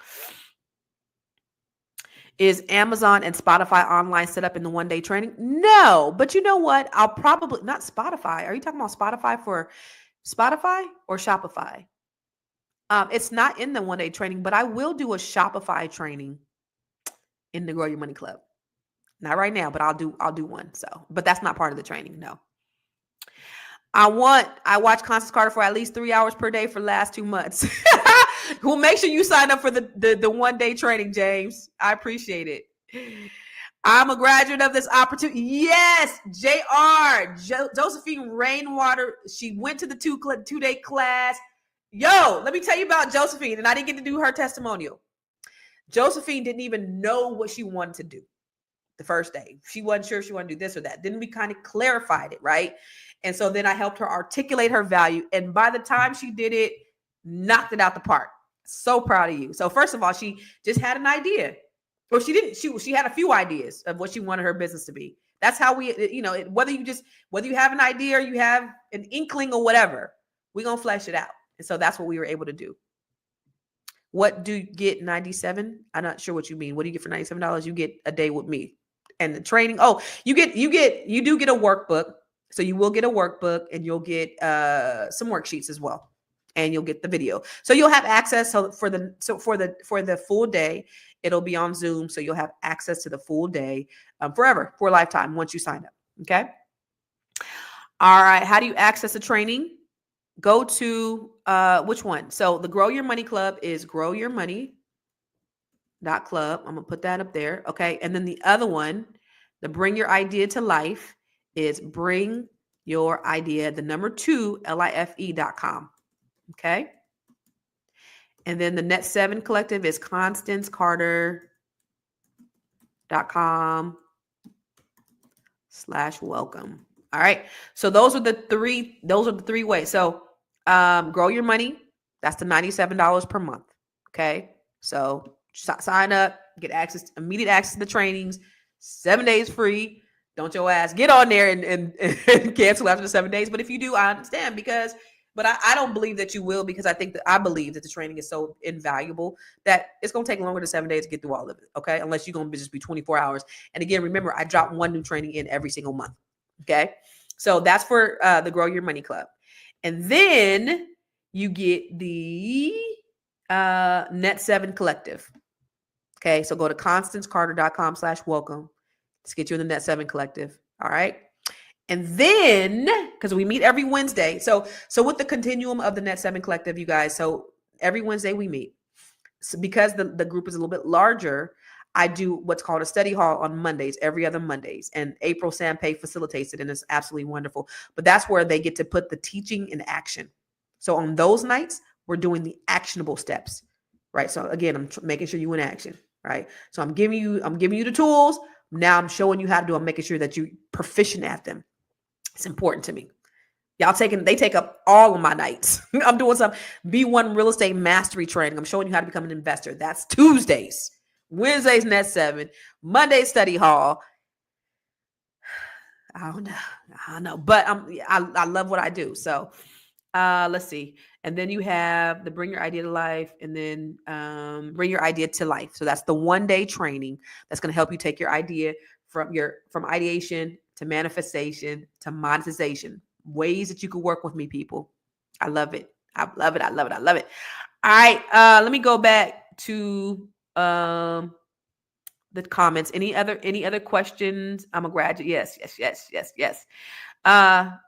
Is Amazon and Spotify online set up in the one-day training? No, but you know what? I'll probably not Spotify. Are you talking about Spotify for Spotify or Shopify? It's not in the one-day training, but I will do a Shopify training in the Grow Your Money Club. Not right now, but I'll do one. So, but that's not part of the training. No. I watch Constance Carter for at least 3 hours per day for the last 2 months. Well, make sure you sign up for the one-day training, James. I appreciate it. I'm a graduate of this opportunity. Yes, JR, Josephine Rainwater. She went to the two-day class. Yo, let me tell you about Josephine, and I didn't get to do her testimonial. Josephine didn't even know what she wanted to do the first day. She wasn't sure if she wanted to do this or that. Then we kind of clarified it, right? And so then I helped her articulate her value. And by the time she did it, knocked it out the park. So proud of you. So first of all, she just had an idea. Well, she didn't. She had a few ideas of what she wanted her business to be. That's how we, whether you have an idea or you have an inkling or whatever, we're going to flesh it out. And so that's what we were able to do. What do you get? 97? I'm not sure what you mean. What do you get for $97? You get a day with me and the training. Oh, you do get a workbook. So you will get a workbook and you'll get some worksheets as well. And you'll get the video. So you'll have access. So for the full day, it'll be on Zoom. So you'll have access to the full day forever, for a lifetime once you sign up. Okay. All right. How do you access the training? Go to which one? So the Grow Your Money Club is growyourmoney.club. I'm gonna put that up there. Okay. And then the other one, the Bring Your Idea to Life, is Bring Your Idea, the number 2, life.com. Okay. And then the Net 7 Collective is constancecarter.com/welcome. All right. So those are the three ways. So Grow Your Money, that's the $97 per month. Okay. So sign up, get immediate access to the trainings, 7 days free. Don't your ass get on there and cancel after the 7 days. But if you do, I understand but I don't believe that you will, because I believe that the training is so invaluable that it's going to take longer than 7 days to get through all of it. Okay. Unless you're going to just be 24 hours. And again, remember, I drop one new training in every single month. Okay. So that's for the Grow Your Money Club. And then you get the Net 7 Collective. Okay. So go to constancecarter.com/welcome. Let's get you in the Net 7 Collective. All right. And then, because we meet every Wednesday. So with the continuum of the Net 7 Collective, you guys, so every Wednesday we meet. So because the group is a little bit larger, I do what's called a study hall on Mondays, every other Mondays. And April Sampay facilitates it, and it's absolutely wonderful. But that's where they get to put the teaching in action. So on those nights, we're doing the actionable steps, right? So again, I'm making sure you in action, right? So I'm giving you the tools. Now I'm showing you how to do. I'm making sure that you're proficient at them. It's important to me. They take up all of my nights. I'm doing some B1 real estate mastery training. I'm showing you how to become an investor. That's Tuesdays. Wednesdays, Net 7. Monday, study hall. I don't know. But I love what I do. So let's see. And then you have the Bring Your Idea to Life, and then Bring Your Idea to Life. So that's the 1-day training that's going to help you take your idea from ideation to manifestation to monetization. Ways that you could work with me, people. I love it. I love it. I love it. I love it. All right. Let me go back to the comments. Any other questions? I'm a graduate. Yes.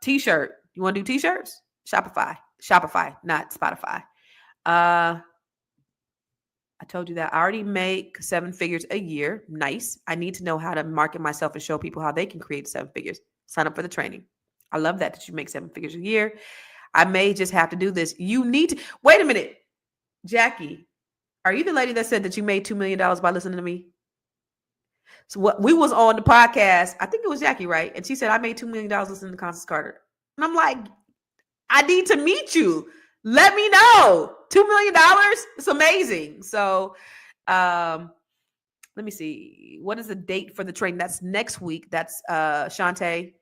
T-shirt. You want to do t-shirts? Shopify, not Spotify. I told you that I already make 7 figures a year. Nice. I need to know how to market myself and show people how they can create 7 figures. Sign up for the training. I love that you make 7 figures a year. I may just have to do this. You need to wait a minute. Jackie, are you the lady that said that you made $2 million by listening to me? So what we was on the podcast, I think it was Jackie, right? And she said, I made $2 million listening to Constance Carter. And I'm like, I need to meet you. Let me know. $2 million. It's amazing. So let me see. What is the date for the training? That's next week. That's Shantae.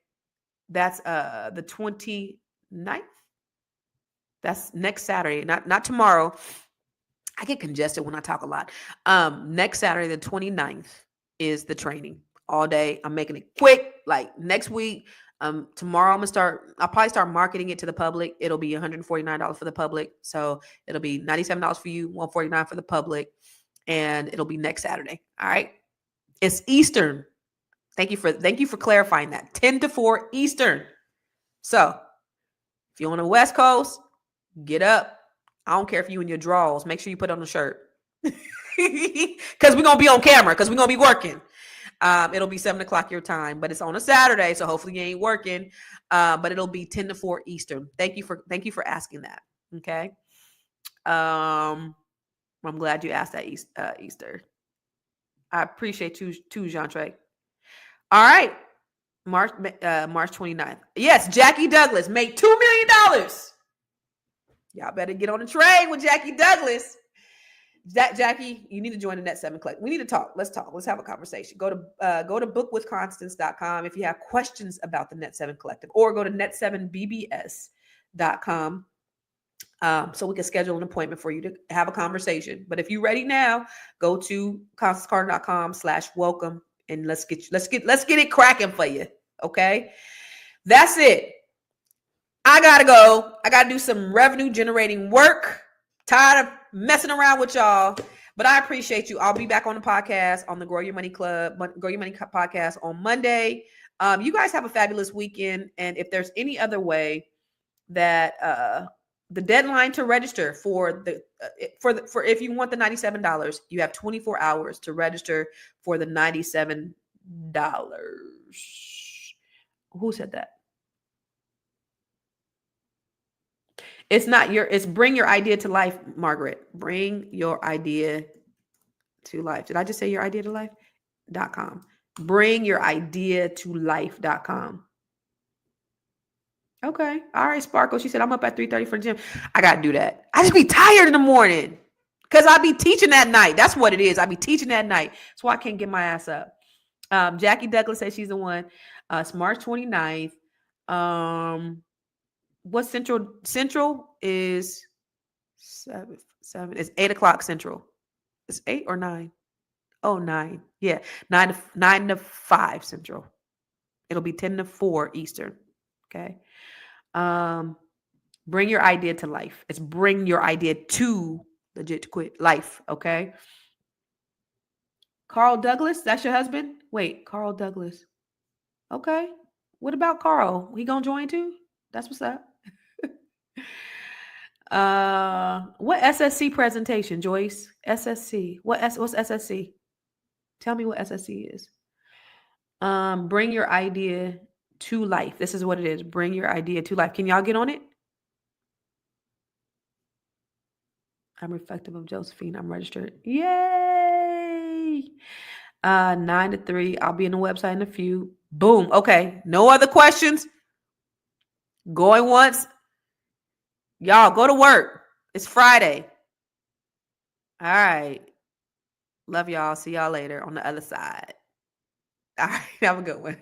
That's the 29th. That's next Saturday, not tomorrow. I get congested when I talk a lot. Next Saturday, the 29th is the training all day. I'm making it quick. Like next week, tomorrow I'll probably start marketing it to the public. It'll be $149 for the public. So it'll be $97 for you, $149 for the public. And it'll be next Saturday. All right. It's Eastern. Thank you for clarifying that. 10 to 4 Eastern. So if you're on the West Coast, get up. I don't care if you in your drawers. Make sure you put on a shirt. Because we're going to be on camera. Because we're going to be working. It'll be 7 o'clock your time, but it's on a Saturday, so hopefully you ain't working. But it'll be 10 to 4 Eastern. Thank you for asking that. Okay. I'm glad you asked that Easter. I appreciate you too, Jean-Trey. All right. March 29th. Yes, Jackie Douglas made $2 million. Y'all better get on the train with Jackie Douglas. Jackie, you need to join the Net 7 Collective. We need to talk. Let's talk. Let's have a conversation. Go to bookwithconstance.com if you have questions about the Net 7 Collective, or go to net7bbs.com so we can schedule an appointment for you to have a conversation. But if you're ready now, go to constancecarter.com/welcome and let's get it cracking for you. Okay, that's it. I gotta go. I gotta do some revenue generating work. Tired of messing around with y'all, but I appreciate you. I'll be back on the podcast on the Grow Your Money podcast on Monday. You guys have a fabulous weekend. And if there's any other way that the deadline to register for if you want the $97, you have 24 hours to register for the $97. Who said that? It's Bring Your Idea to Life, Margaret. Bring Your Idea to Life. Did I just say Your Idea to Life.com? Bring Your Idea to Life.com. Okay. All right, Sparkle. She said, I'm up at 3:30 for the gym. I got to do that. I just be tired in the morning because I be teaching at night. That's what it is. I be teaching at night. That's why I can't get my ass up. Jackie Douglas says she's the one. It's March 29th. What Central is 7. It's 8 o'clock Central. It's 8 or 9. Oh, 9. Yeah. 9 to 5 Central. It'll be 10 to 4 Eastern. Okay. Bring your idea to life. It's bring your idea to legit quit life. Okay. Carl Douglas, that's your husband? Wait, Carl Douglas. Okay. What about Carl? He gonna join too? That's what's up. What SSC presentation, Joyce? SSC. What's SSC? Tell me what SSC is. Bring your idea to life. This is what it is. Bring your idea to life. Can y'all get on it? I'm reflective of Josephine. I'm registered. Yay! 9 to 3. I'll be in the website in a few. Boom. Okay. No other questions. Going once. Y'all go to work. It's Friday. All right. Love y'all. See y'all later on the other side. All right. Have a good one.